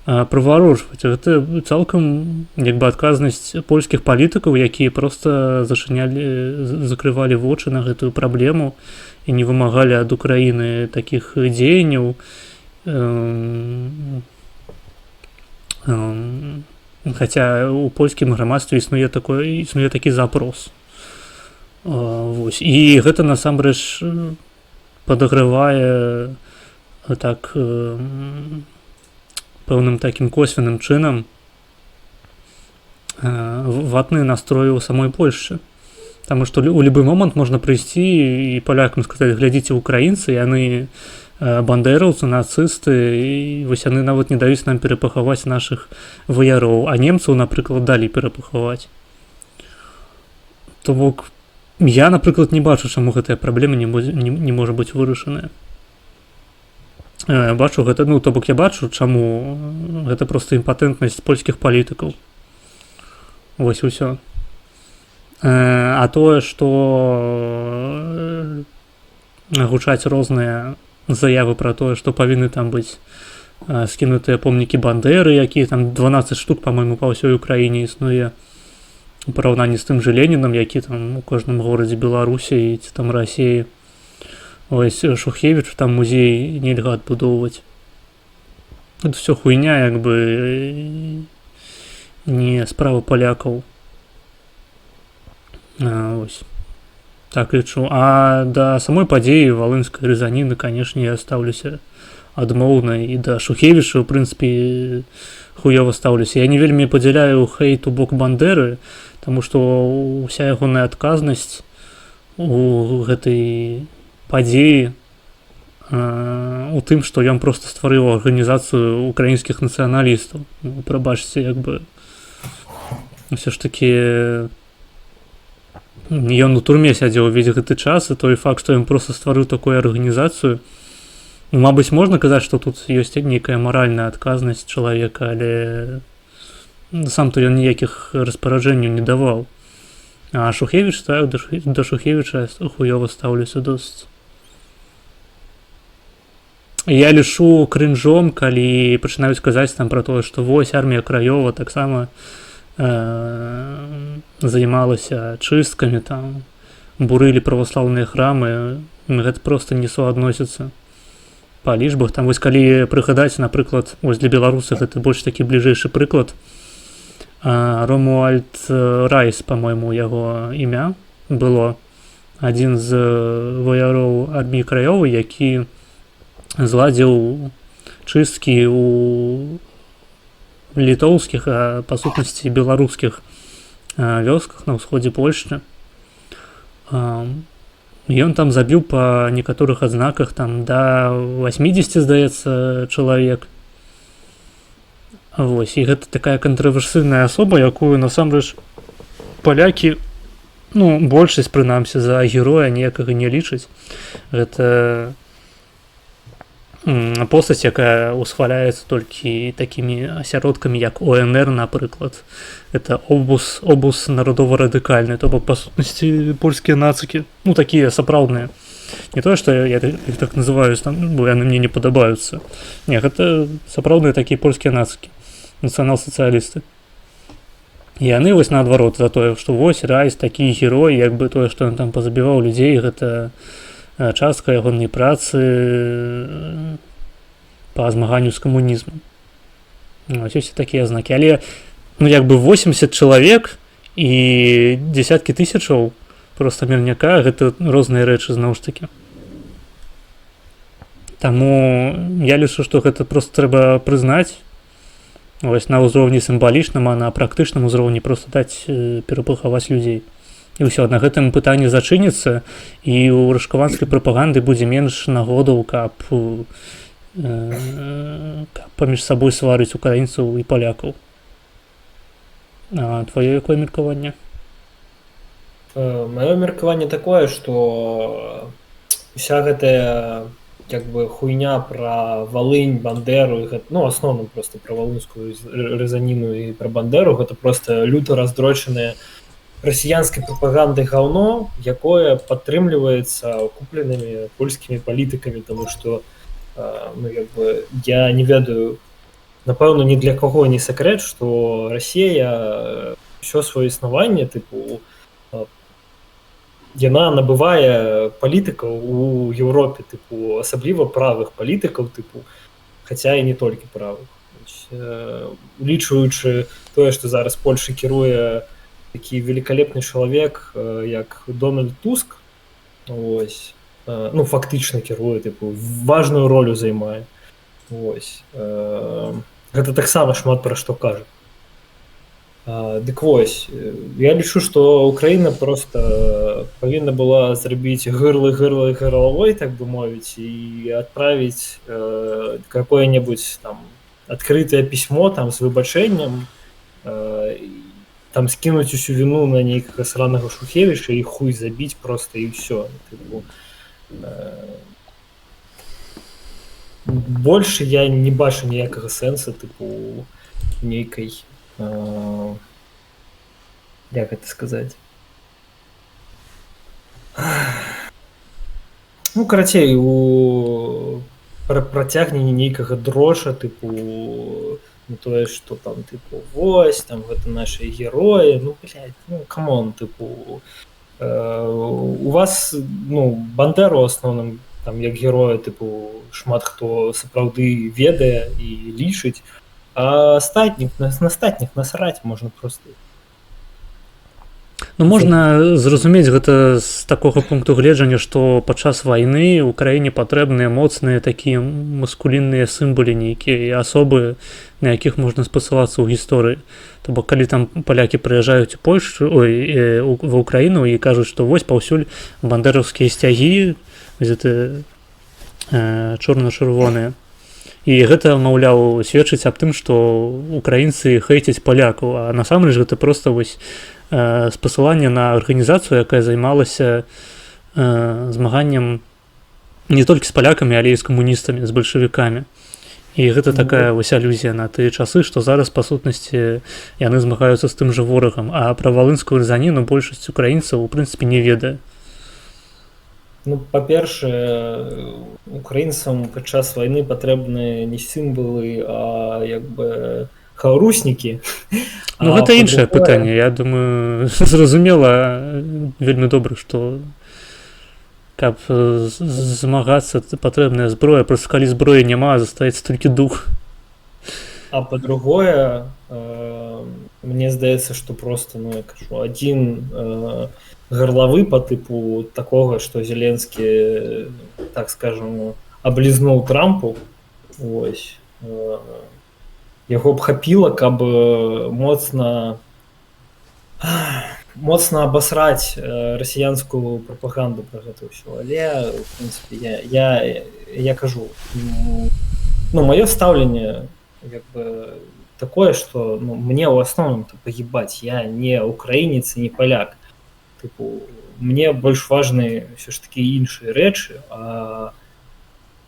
праварожваць. Гэта цалкам як бы адказнасць польскіх палітыкаў, якія проста закрывалі вочы на гэтую праблему і не вымагалі ад Украіны такіх дзеянняў. Хаця у польскім грамадстве існуе такі запрос. Вось. І гэта насамрэч падагравае так пэўным такім косвенным чынам ватныя настроі ў самой Польшчы. Таму што ў любы момант можна прыйсці і палякам сказаць: глядзіце, украінцы, яны бандераўцы, нацысты, і вось яны нават не даюць нам перапахаваць нашых ваяроў, а немцаў, напрыклад, далі перапахаваць. То бок я, напрыклад, не бачу, чаму гэтая праблема не можа быць вырашаная. Бачу гэта, ну, то бок я бачу, чаму гэта проста імпатэнтнасць польскіх палітыкаў. Вось і ўсё. А тое, што гучаць розныя заявы пра тое, што павінны там быць скінутыя помнікі Бандеры, якія там 12 штук, па-мойму, па ўсёй Украіне існуе, у параўнанні з тым же Ленінам, які там у кожным горадзе Беларусі ці там Расіі. Ось Шухевічу там музей нельга адбудоўваць. Гэта ўсё хуйня, як бы не справа палякаў. Ось. Так лічу. А да самой падзеі валынскай рызаніны, канешне, я стаўлюся адмоўна, і да Шухевіча, у прынцыпе, хуёва стаўлюся. Я не вельмі падзяляю хейт у бок Бандеры, таму што ўся ягоная адказнасць у гэтай падзеі у тым, што ён проста стварыў арганізацыю украінскіх нацыяналістаў. Прабачце, як бы ўсё ж такі ён у турме сядзеў увесь гэты час, і той факт, што ён проста стварыў такую арганізацыю, мабыць, можна казаць, што тут ёсць нейкая маральная адказнасць чалавека, але сам-то ён ніякіх распараджэнняў не даваў. А Шухевіч, так, да Шухевіча хуёва стаўлюся досыць. Я лішу крынжом, калі пачынаюць казаць там пра тое, што вось армія Краёва таксама займалася чысткамі, там бурылі праваслаўныя храмы. Гэта проста не суадносіцца па лічбах. Там вось калі прыгадаць, напрыклад, вось для беларусаў гэта больш такі бліжэйшы прыклад. Ромуальд Райс, па-мойму, яго імя было, адзін з ваяроў арміі Краёвай, які зладзіў чысткі ў літоўскіх, а па сутнасці беларускіх вёсках на ўсходзе Польшчы. Ён там забіў па некаторых адзнаках там да 80, здаецца, чалавек. Вось, і гэта такая кантраверсійная асоба, якую насамрэч палякі, ну, большасць прынамсі за героя ніякага не лічаць. Гэта постаць, якая усхваляецца толькі такімі асяродкамі, як ОНР, напрыклад. Это обуз народова-радыкальны, то бок, па сутнасці, польскія нацыкі, ну, такія сапраўдныя. Не тое, што я іх так называю, бо яны мне не падабаюцца. Не, гэта сапраўдныя такія польскія нацыкі, нацыянал-сацыялісты. І яны вось наадварот за тое, што вось Райс такі герой, як бы тое, што ён там пазабіваў людзей, гэта частка ягонай працы па змаганню з камунізмам. Ось усе такія знакі. Але, ну, як бы 80 чалавек і дзесяткі тысячаў проста мірняка, гэта розныя рэчы, зноў ж такі. Таму я лічу, што гэта проста трэба прызнаць Вось на ўзроўні сімвалічным, а на практычным узроўні проста даць перапахаваць людзей. І ўсё, на гэтым пытанне зачыніцца, і ў рашкаванскай прапаганды будзе менш нагодаў, каб паміж сабой сварыць украінцаў і палякаў. А твоё якое меркаванне? Маё меркаванне такое, што уся гэтая как бы хуйня про Волынь, Бандеру, ну, асноўным просто про валынскую рызаніну і про Бандеру, гэта просто люта раздрочаныя расіянскай прапагандай гаўно, якое падтрымліваецца купленымі польскімі палітыкамі, тому што ну, як бы, я не ведаю, напэўна, ні для каго не сакрэт, што Расія ўсё сваё існаванне, тыпу, яна набывае палітыкаў у Еўропе, тыпу, асабліва правых палітыкаў, тыпу, хаця і не толькі правых. Улічваючы тое, што зараз Польша кіруе такі великолепны чалавек, як Дональд Туск, ось, ну, фактычна кіруе, тыпу, важную ролю займае. Ось. Гэта таксама шмат пра што кажа. Дык вось, я лічу, што Украіна просто павінна была зрабіць гырлавой, так бы мовіць, і адправіць какое-небудзь там адкрытае пісьмо там з выбачэннем, там скінуць усю віну на нейкага сранага Шухевіча і хуй забіць просто і ўсё. Больше я не бачу ніякага сэнса, тыпу, нейкай, як гэта сказаць, ну, карацей, у працягненні нейкага дроша, тыпу, не тое, што там, тыпу, вось, там, гэта нашы героі, ну, блядь, ну, камон, тыпу, у вас, ну, Бандеру асноўным, там, як героя, тыпу, шмат хто сапраўды ведае і лічыць, а на астатніх насраць можна просто. Ну, можна зразумець гэта з такога пункту гледжання, што падчас вайны ў краіне патрэбныя моцныя такія маскулінныя сімвалы нейкія і асобы, на якіх можна спасылацца ў гісторыі. То бок, калі там палякі прыязджаюць у Польшу, ва Ўкраіну і кажуць, што вось паўсюль бандераўскія сцягі, гэты чорна-чырвоныя. І гэта, маўляў, сведчыць аб тым, што украінцы хейцяць палякаў, а насамрэч гэта проста вось спасыланне на арганізацыю, якая займалася змаганнем не толькі з палякамі, але і з камуністамі, з бальшавікамі. І гэта такая вось алюзія на тыя часы, што зараз, па сутнасці, яны змагаюцца з тым жа ворагам, а пра валынскую рызаніну большасць украінцаў, у прынцыпе, не ведае. Ну, па-першае, украінцам падчас вайны патрэбны не сімвалы, а як бы хаўруснікі. Ну, гэта іншае пытанне. Я думаю, зразумела вельмі добра, што каб змагацца патрэбная зброя, проста калі зброі няма, застаецца толькі дух. А па-другое, мне здаецца, што просто, ну, я кажу, адзін горловы по типу такого, что Зеленский, так скажем, облизнул Трампу, ось, яго б хапіла, каб моцна абасраць расіянскую прапаганду пра гэта ўсё. Але, в принципе, я кажу, ну, маё стаўленне як бы такое, что, ну, мне ў асноўным пагібаць, я не украінец і не паляк. Типу, мне больш важны ўсё ж такі іншыя рэчы, а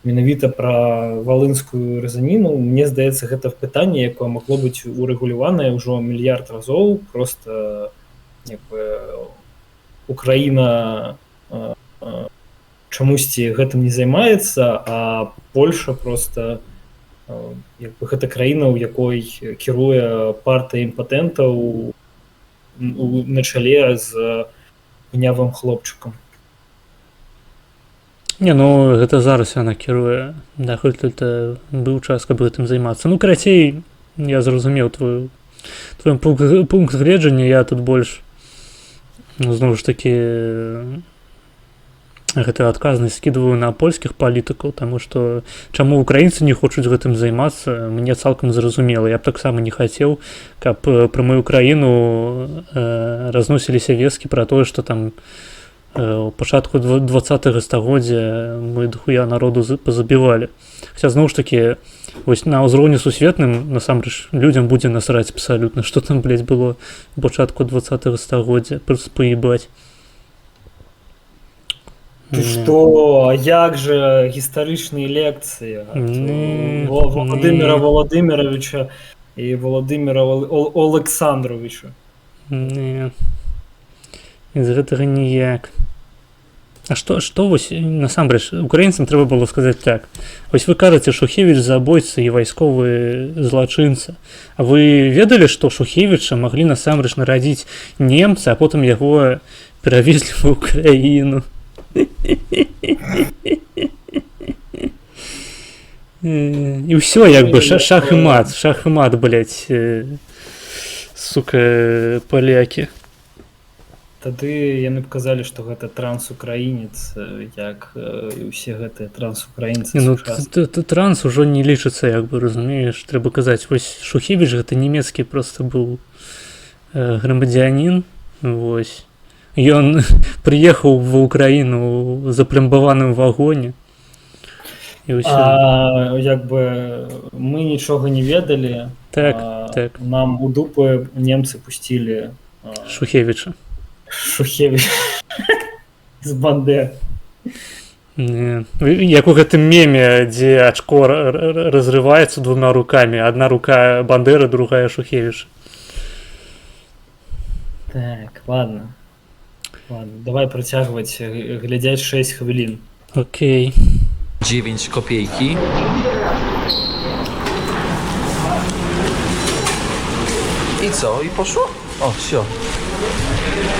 менавіта пра валынскую рызаніну, мне здаецца, гэта пытанне, якое магло быць урэгуляванае ўжо мільярд разоў, просто як бы Украіна чамусьці гэтым не займаецца, а Польша просто як бы гэта краіна, у якой кіруе партыя імпатэнтаў на чале з гнявым хлопчыкам. Не, ну гэта зараз яна кіруе, да, хоць это быў час, каб гэтым займацца. Ну, карацей, я зразумеў твой пункт гледжання, я тут больш, зноў ж такі, гэтую адказнасць скідваю на польскіх палітыкаў, таму што чаму украінцы не хочуць гэтым займацца, мне цалкам зразумела. Я б таксама не хацеў, каб пра маю краіну разносіліся весткі пра тое, што там у пачатку 20-го стагоддзя мы дохуя народу пазабівалі. Хаця зноў ж такі, вось на ўзроўні сусветным насамрэч людзям будзе насраць абсалютна, што там, блядь, было у пачатку 20-го стагоддзя, просто поебать. Ты что, а як же гістарычныя лекцыі Владимира Володимировича і Володимира Олександровича? Не, з гэтага ніяк. А што вось насамрэч украінцам трэба было сказаць так. Вось вы кажаце, Шухевіч забойца і вайсковы злачынца. А вы ведалі, што Шухевіча маглі насамрэч нарадзіць немцы, а потым яго перавезлі ў Украіну? І ўсё, як бы шах і мат, блядь, сука, палякі. Тады яны б казалі, што гэта трансукраінец, як і ўсе гэтыя трансукраінцы. Ну, транс ужо не лічыцца, як бы, разумееш, трэба казаць, вось Шухевіч гэта нямецкі просто быў грамадзянін, вось. Ён прыехаў ва ўкраіну ў заплямбаваным вагоне. А як бы мы нічога не ведалі, так. Нам у дупы немцы пусцілі Шухевіча з Бандер. Як у гэтым меме, дзе ачко разрываецца двума рукамі, адна рука Бандера, другая Шухевіча. Так, ладно, давай працягваць глядзяць 6 хвілін. Окей. 9 копейки. I co? I poszło? O, все.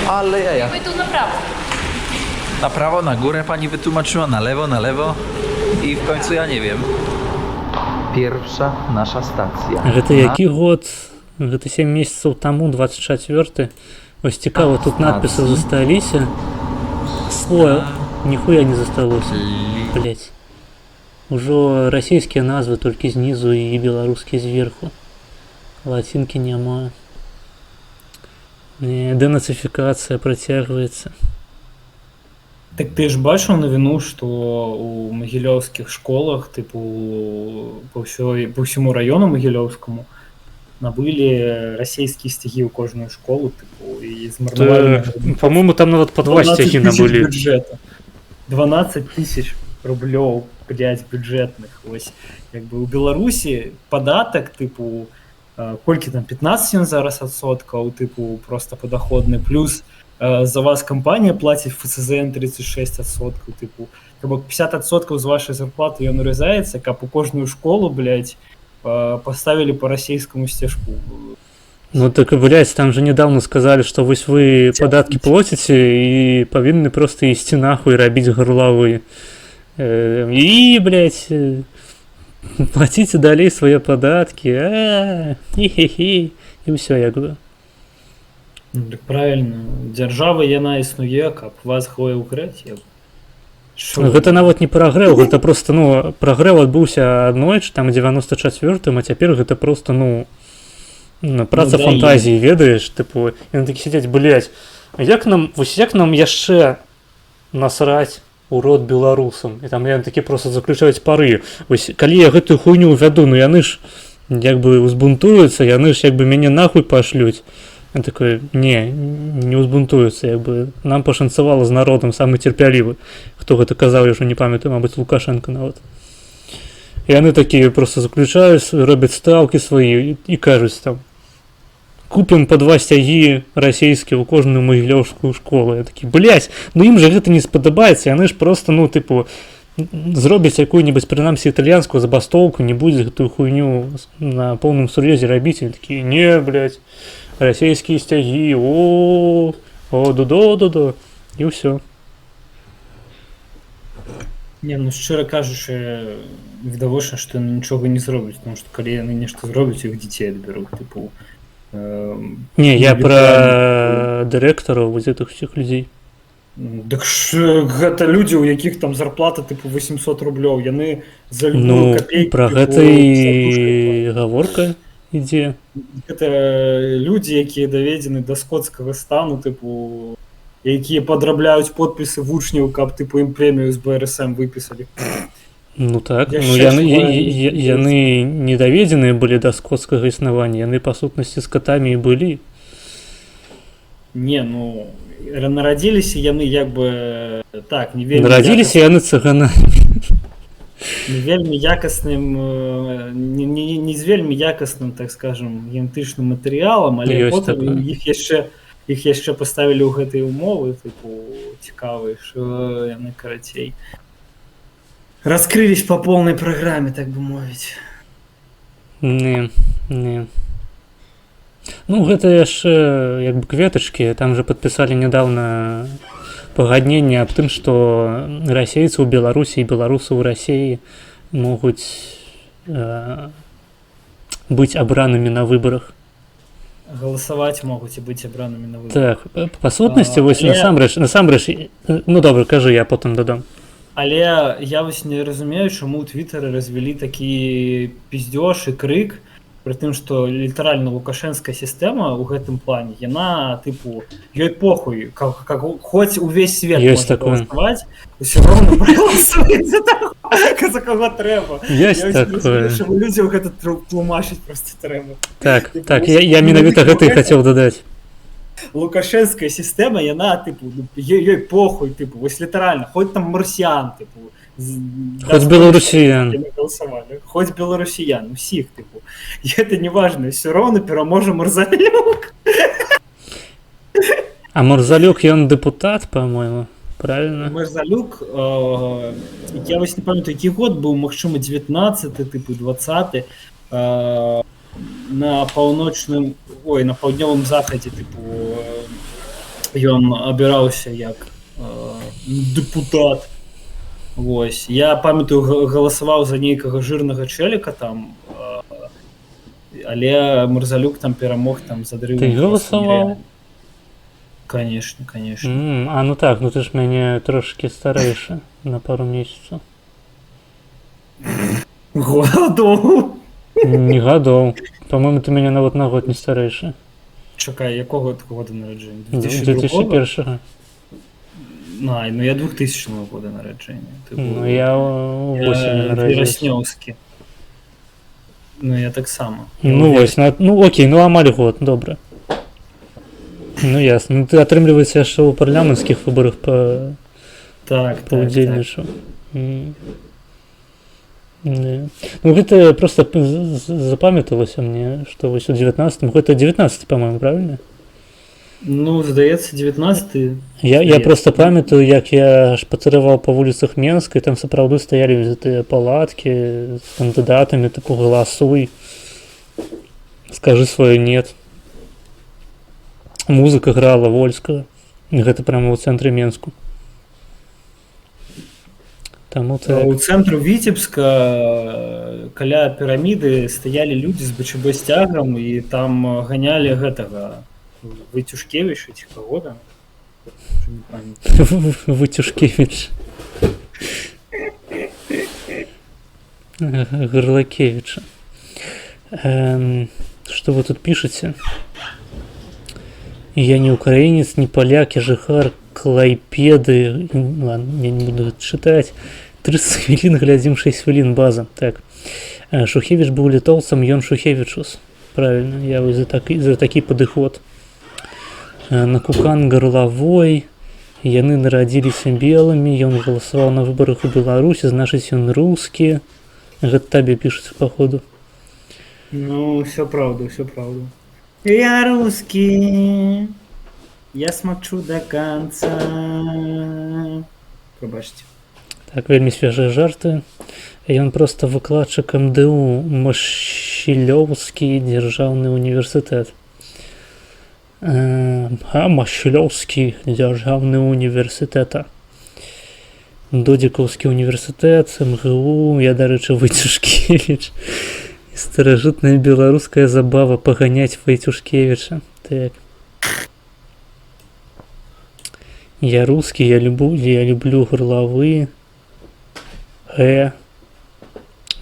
Ale jaja. My tu na prawo. Na prawo, na górę pani wytłumaczyła, na lewo i w końcu ja nie wiem. Pierwsza nasza stacja. Гэта які год? Гэта 7 месяцаў таму, 24. Вось цікава, тут надпісы засталіся. О, ніхуя не засталося. Блять. Ужо расійскія назвы толькі знізу і беларускія зверху. Лацінкі няма. Дэнацыфікацыя працягваецца. Так ты ж бачыў навіну, што у магілёўскіх школах, тыпу по ўсяму раёну магілёўскаму набылі расійскія сцягі ў кожную школу, тыпу, і змарнавалі. Па-моему, там нават па 2 сцягі набылі. 12 тысяч рублёў, блядь, бюджэтных. Вось, як бы у Беларусі падатак, тыпу, колькі там, 15 зараз адсоткаў, тыпу, просто падаходны, плюс за вас кампанія плаціць ФСЗН 36 адсоткаў, тыпу, каб 50 адсоткаў з вашай зарплаты ён урезаецца, каб у кожную школу, блядь, поставілі по расійскаму сцяжку. Ну так, блядь, там же недавно сказали, что вось вы падаткі плоціце і павінны просто ісці нахуй рабіць горлавы. І, блядь, плаціце далей свае падаткі, хі-хі-хі, і ўсё як бы. Ну, так правильно, дзяржава яна існуе, каб вас хвоя ўкрэць. Гэта нават не прагрэў, гэта просто, ну, прагрэў адбыўся аднойчы, там, 94-м, а цяпер гэта просто, ну, праца фантазіі, ведаеш, тыпу, яны такі сядзяць, блядь, як нам яшчэ насраць у рот беларусам, і там яны такі просто заключаюць пары. Вось, калі я гэтую хуйню ўвяду, ну, яны ж, як бы, узбунтуюцца, яны ж, як бы, мяне нахуй пашлюць. Я такой, не узбунтуюцца, як бы, нам пашанцавала з народам самы цярпялівы. Хто гэта казаў, я ўжо не памятаю, мабыць, Лукашенко нават. І яны такія просто заключаюць, робяць стаўкі свае і кажуць там, купім па 2 сцягі расійскія ў кожную магілёўскую школу. Я такі, блядь, ну ім жа гэта не спадабаецца, яны ж просто, ну, тыпу, зробяць якую-небудзь, прынамсі, італьянскую забастоўку, не будзе гэтую хуйню на поўным сур'ёзе рабіць, і такія, не, блядь, расійскія сцягі, дудо, і ўсё. Не, ну шчыра кажучы, відавочна, што яны нічога не зробяць, тому што калі яны нешта зробяць, іх дзяцей адбяруць, тыпу. Не, я пра дырэктараў вось гэтых усіх людзей. Дык гэта людзі, у якіх там зарплата тыпу 800 рублёў, яны за любую Ну, копейку пра тыпу, гэта і сядушкай гаворка ідзе. Гэта людзі, якія даведзены да скоцкага стану, тыпу, якія падрабляюць подпісы вучняў, каб тыпу ім прэмію з БРСМ выпісалі. Ну так, Я ну шчастліва яны не даведзеныя былі да скоцкага існавання, яны па сутнасці з катамі і былі. Не, ну нарадзіліся яны як бы так, не вельмі Нарадзіліся яны цыганамі. не вельмі якасным не з вельмі якасным, так скажем, генетычным матэрыялам, але Ёсць потым такое. іх яшчэ паставілі ў гэтыя умовы, тыпу цікавыя, што яны карацей раскрылись по полной праграме, так бы мовіць. Не. Ну, гэта яшчэ як бы кветачкі, там же падпісалі нядаўна пагадненне аб тым, што расейцы ў Беларусі і беларусы ў Расіі могуць быць абранымі на выбарах. Галасаваць могуць і быць абранымі на выбарах. Так, па сутнасці, вось насамрэч, ну добра, кажы, я потым дадам. Але я вось не разумею, чаму ў твітары развялі такі піздёж і крык, пры тым, што літаральна лукашэнская сістэма ў гэтым плане, яна, тыпу, ёй похуй, хоць увесь свет Ёсць можа такое. галасаваць, усё роўна прагаласуюць за таго, за каго трэба. Ёсць Я такое. разумею, што людзям гэта тлумачыць проста трэба. Так, я менавіта гэта і хацеў дадаць. Лукашэнская сістэма, яна, тыпу, ёй похуй, тыпу, вось літаральна, хоць там марсіян, тыпу, Хоць беларусіян. Хоць беларусіян, усіх, тыпу. І гэта не важна, ўсё роўна пераможа Марзалюк. А Марзалюк, ён дэпутат, па-мойму, правильно? Марзалюк, я вось не памятаю, які год быў, магчыма, 19-й, тыпу, 20-й, на паўночным, на паўднёвым захадзе, тыпу, ён абіраўся як дэпутат. Вось, я памятаю, галасаваў за нейкага жирнага чэліка там, але Марзалюк там перамог там за дрывам. Ты галасаваў? Конечно. Ну так, ну ты ж мяне трошки старэйшы на пару месяцаў. Годоў? Не гадоў. Па-моему, ты мяне нават на год не старэйшы. Чакай, якога года нараджэння? 2001-го. Ну я 2000 года нараджэння. Ну я у 8 нарадзіўся. Вераснёўскі. Ну я таксама. Ну вось, ну окей, ну амаль год, добра. Ну ясно. Ну ты атрымліваецца яшчэ ў парламенцкіх выбарах паўдзельнічаў. Ну гэта просто запамяталася мне, што вось у 19-м, гэта 19-й, па-моему, правильно? Ну, здаецца, 19-й. Я просто памятаю, як я шпацыраваў па вуліцах Менска, і там сапраўды стаялі гэтыя палаткі з кандыдатамі, тыпу галасуй, скажы сваё нет. Музыка грала вольская, гэта прямо ў цэнтры Менску. Таму так. У цэнтру Віцебска каля піраміды стаялі людзі з БЧБ сцягам, і там ганялі гэтага Вытюшкевича ці каго там? Вытюшкевич. Горлакевича. Что вы тут пишете? Я не украинец, не поляк, я жыхар Клайпеды. Ладно, я не буду читать. 30 хвілін, глядзім 6 хвілін, база. Так. Шухевич быў літоўцам, ён Шухевичус. Правильно, я за такі падыход. На кукан горловой, яны нарадзіліся белымі, ён галасаваў на выбарах у Беларусі, значыць ён рускі. Гэта табе пішуць, походу. Ну, все правда. Я русский, я смачу до конца. Пробачце. Так, вельмі свежыя жарты. Ён проста выкладчык МДУ, Машілёўскі дзяржаўны універсітэт. Машілёўскі дзяржаўны універсітэта. Додзікаўскі універсітэт, МГУ, я, дарэчы, Вытюшкевич. Старажытная беларуская забава паганяць Вытюшкевіча. Так. Я русский, я люблю горловы.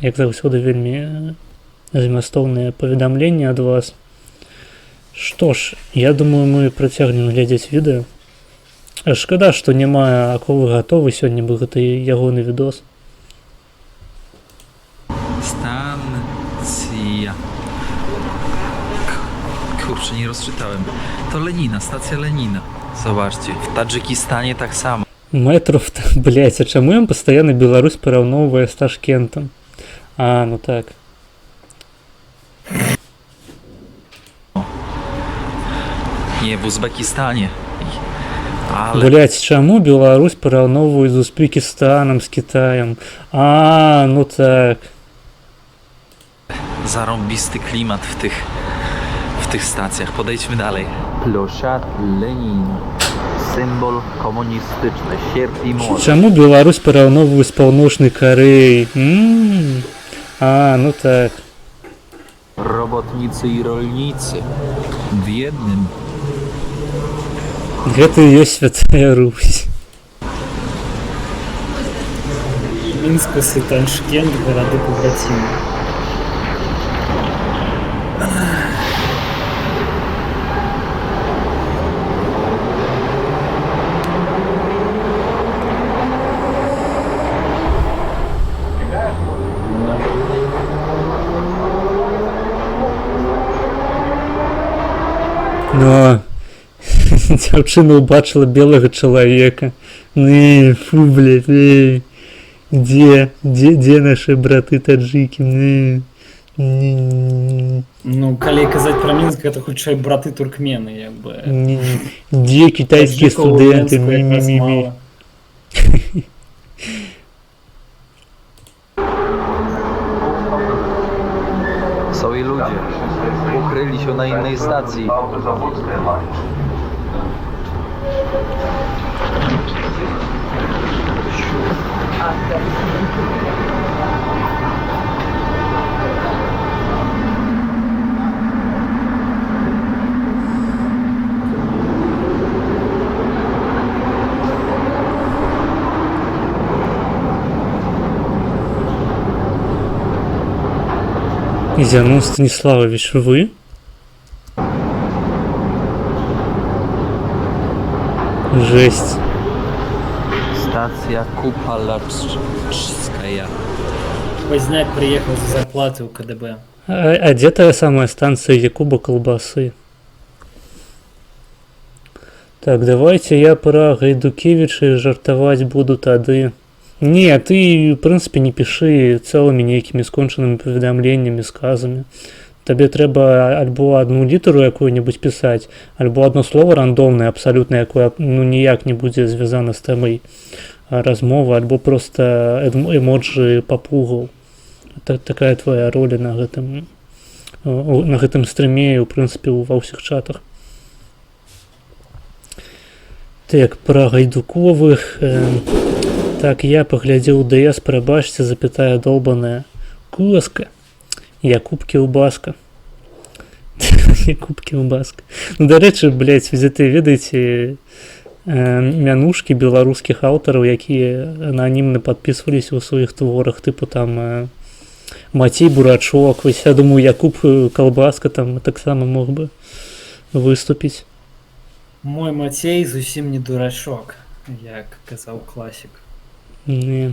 Як заўсёды вельмі змястоўныя паведамленні ад вас. Што ж, я думаю, мы працягнем глядзець відэо. Шкада, што няма акулы гатовы сёння, бо гэта ягоны відос. Stacja. Kurczę, nie rozczytałem. To Lenina, stacja Lenina. Zobaczcie, w Tadżykistanie tak samo. Метров, блять, а чаму ён пастаянна Беларусь параўноўвае з Ташкентам? А, ну так. Nie, w Uzbekistanie. Ale Блять, чаму Беларусь параўноўваюць з Узбекістанам, з Кітаем? А, ну так. zarąbisty klimat w tych stacjach. Podejdźmy dalej. Ploszad Lenin. Symbol komunistyczny. Sierp i młot. Чаму Беларусь параўноўваюць з Паўночнай Карэяй? А, ну так. Robotnicy i rolnicy. W jednym. Гэта і ёсць святая Русь. Минск и Ташкент – города побратимы. Но дзяўчына ўбачыла белага чалавека. Фу, блядь, Дзе наши браты таджики? Ну, калі казаць про Мінск, гэта хутчэй браты туркмены, як бы. Дзе кітайскія студэнты? Są i ludzie. Ukryli się na innej stacji. Зянон Станиславович, вы? Жесть. Stacja Kupalawskaja. Поздняк приехал за зарплатой у КДБ. А где та самая станция Якуба колбасы? Так, давайте я про Гайдукевича жартовать буду тады. Не, ты, в принципе, не пиши цэлымі нейкімі скончанымі паведамленнямі, сказамі. Табе трэба альбо одну літару якую-небудзь пісаць, альбо одно слово рандомнае, абсалютна, якое ніяк не будзе звязана з тэмай размовы, альбо просто эмоджы папугаў. Такая твоя роля на гэтым стрыме і, у прынцыпе, ва ўсіх чатах. Так, пра Гайдуковых... Так, я паглядзеў ДС, прабачце, запятая долбаная куска. Якуб Кілбаска. Якуб Кілбаска. Ну, дарэчы, блядь, вы ведаеце мянушкі беларускіх аўтараў, якія ананімна падпісваліся ў сваіх творах, тыпу там Мацей Бурачок. Вось, я думаю, Якуб Кілбаска там таксама мог бы выступіць. Мой Мацей зусім не дурачок, як казаў класік. Не.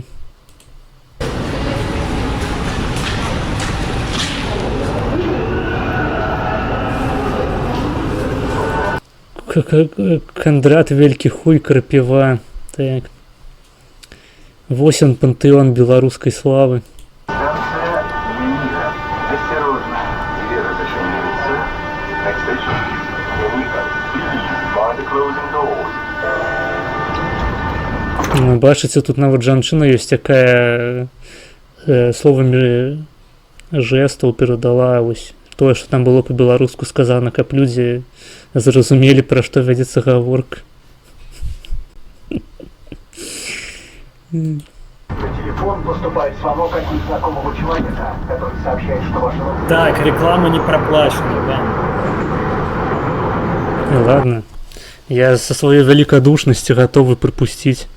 Кандрат велькі хуй крапіва. Так. Вось он, пантэон беларускай славы. Бачыце, тут нават жанчына ёсць, якая словамі жэстаў перадала вось тое, што там было па-беларуску сказана, каб людзі зразумелі, пра што вядзецца гаворка. Так, реклама не проплачена, да. Ладно. Я со своей великодушности готовы припустить,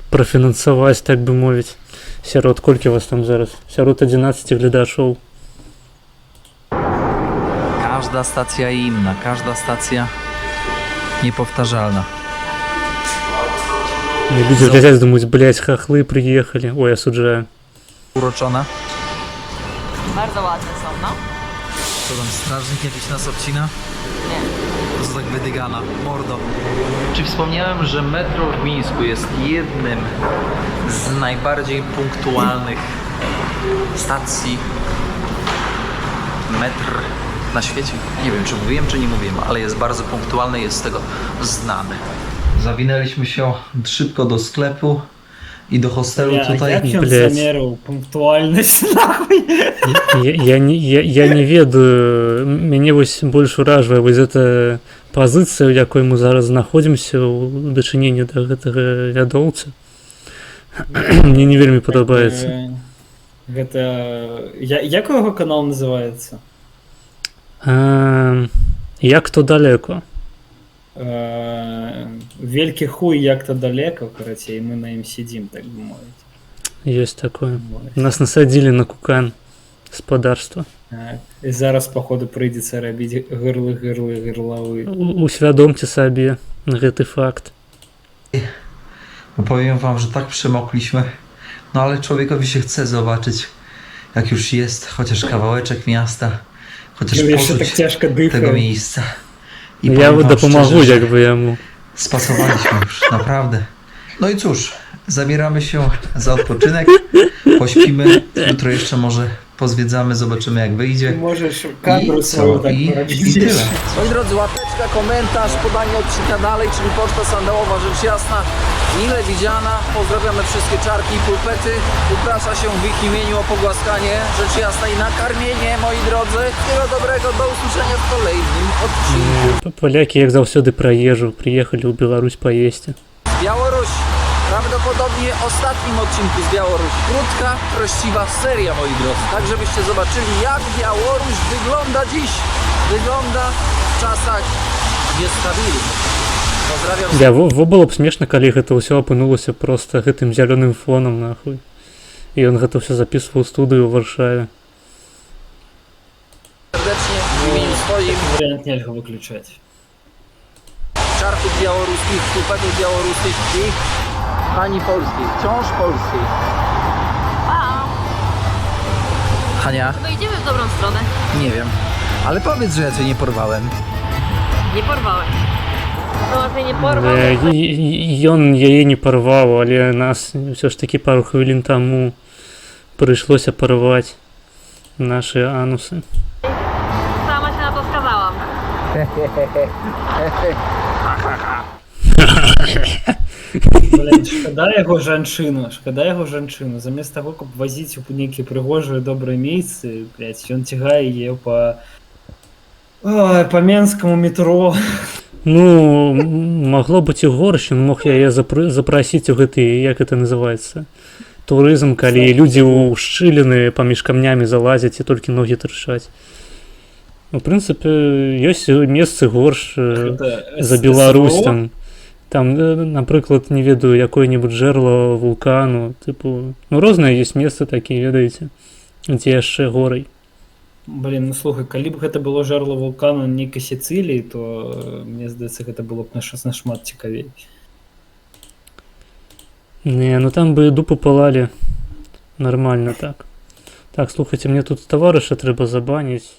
профинансовать, так бы мовить. Сярод, колькі вас там зараз? Сярод 11 глядачоў. Każda stacja inna, każda stacja niepowtarzalna. И люди глядят, думают, блять, хохлы приехали. Ой, осуждаю. Uroczona. Bardzo ładne są, no. Co tam, strażnik jakiś nas obcina? Nie. To jest tak wydygana, mordo. Czy wspomniałem, że metro w Mińsku jest jednym z najbardziej punktualnych stacji metr na świecie? Nie wiem, czy mówiłem, czy nie mówiłem, ale jest bardzo punktualny, jest z tego znany. Zawinęliśmy się szybko do sklepu i do hostelu tutaj. Як він Блядь. замірив пунктуальність, нахуй? Я не ведаю, мяне вось больш уражвае вось гэта пазіцыя, у якой мы зараз знаходзімся ў дачыненні да гэтага вядоўца. Мне не вельмі падабаецца. Гэта... Як його канал називається? Як то далеко. Велькі хуй як-то далеко, короче, і ми на ім сидім, так би мовити. Ёсць такое. Нас насадзілі на кукан гаспадарства. І зараз, походу, прийдеться робити гирлы. Усвядомце сабе гэты факт. No powiem wam, że tak przemokliśmy, no ale człowiekowi się chce zobaczyć, jak już jest chociaż kawałeczek miasta, chociaż Jeszcze tak poczuć ciężko dycha. tego miejsca. I Я powiem wam дапамагу szczerze, że якby яму. spasowaliśmy już, naprawdę. No i cóż, zabieramy się za odpoczynek, pośpimy, jutro jeszcze może pozwiedzamy, zobaczymy jak wyjdzie. Możesz kadrę I swoją co? tak I porobić. tyle. Moi drodzy, łapeczka, komentarz, podanie odcinka dalej, czyli Poczta Sandałowa, rzecz jasna, mile widziana. Pozdrawiamy wszystkie czarki i pulpety. Uprasza się w ich imieniu o pogłaskanie, rzecz jasna, i nakarmienie, moi drodzy. Wszystkiego dobrego, do usłyszenia w kolejnym odcinku. Полякі, як заўсёды пра ежу, прыехалі ў Беларусь паесці. Białoruś, prawdopodobnie ostatnim odcinku z Białorusi. Krótka, treściwa seria, moi drodzy. Tak, żebyście zobaczyli, jak Białoruś wygląda dziś. Wygląда w czasach niestabilnych. Pozdrawiam. Да, во было б смешна, калі гэта ўсё апынулася проста гэтым зялёным фонам, нахуй. І ён гэта ўсё запісваў у студыю ў Варшаве. Serdecznie w imieniu swoim, Варіант нельга виключати. czarków białoruskich, pulpetów białoruskich i pani polskiej, wciąż polskiej. Hania, No idziemy w dobrą stronę. nie wiem, ale powiedz, że ja cię nie porwałem. Nie porwałem. No może mnie nie porwał. Ён яе не парваў, але нас ўсё ж такі пару хвілін таму прыйшлося парваць нашы анусы. Sama się na to skazałam. Блін, шкода яго жанчыну. Замест таго, каб вазіць у нейкія прыгожыя добрыя месцы, блядь, ён цягае яе па менскаму метро. Ну, магло быць і горш, ён мог яе запрасіць у гэты, як это называецца, турызм, калі людзі ў шчыліны паміж камнямі залазяць і толькі ногі трышаць. У прынцыпе, ёсць месцы горш за Беларусь, там, напрыклад, не ведаю, якое-небудзь жэрло вулкану, тыпу, ну, розныя ёсць месцы такія, ведаеце, дзе яшчэ горай. Блін, ну слухай, калі б гэта было жарло вулкану нейкай Сіцыліі, то, мне здаецца, гэта было б нашмат цікавей. Не, ну там бы дупы палалі нормально так. Так, слухайте, мне тут таварыша трэба забаніць.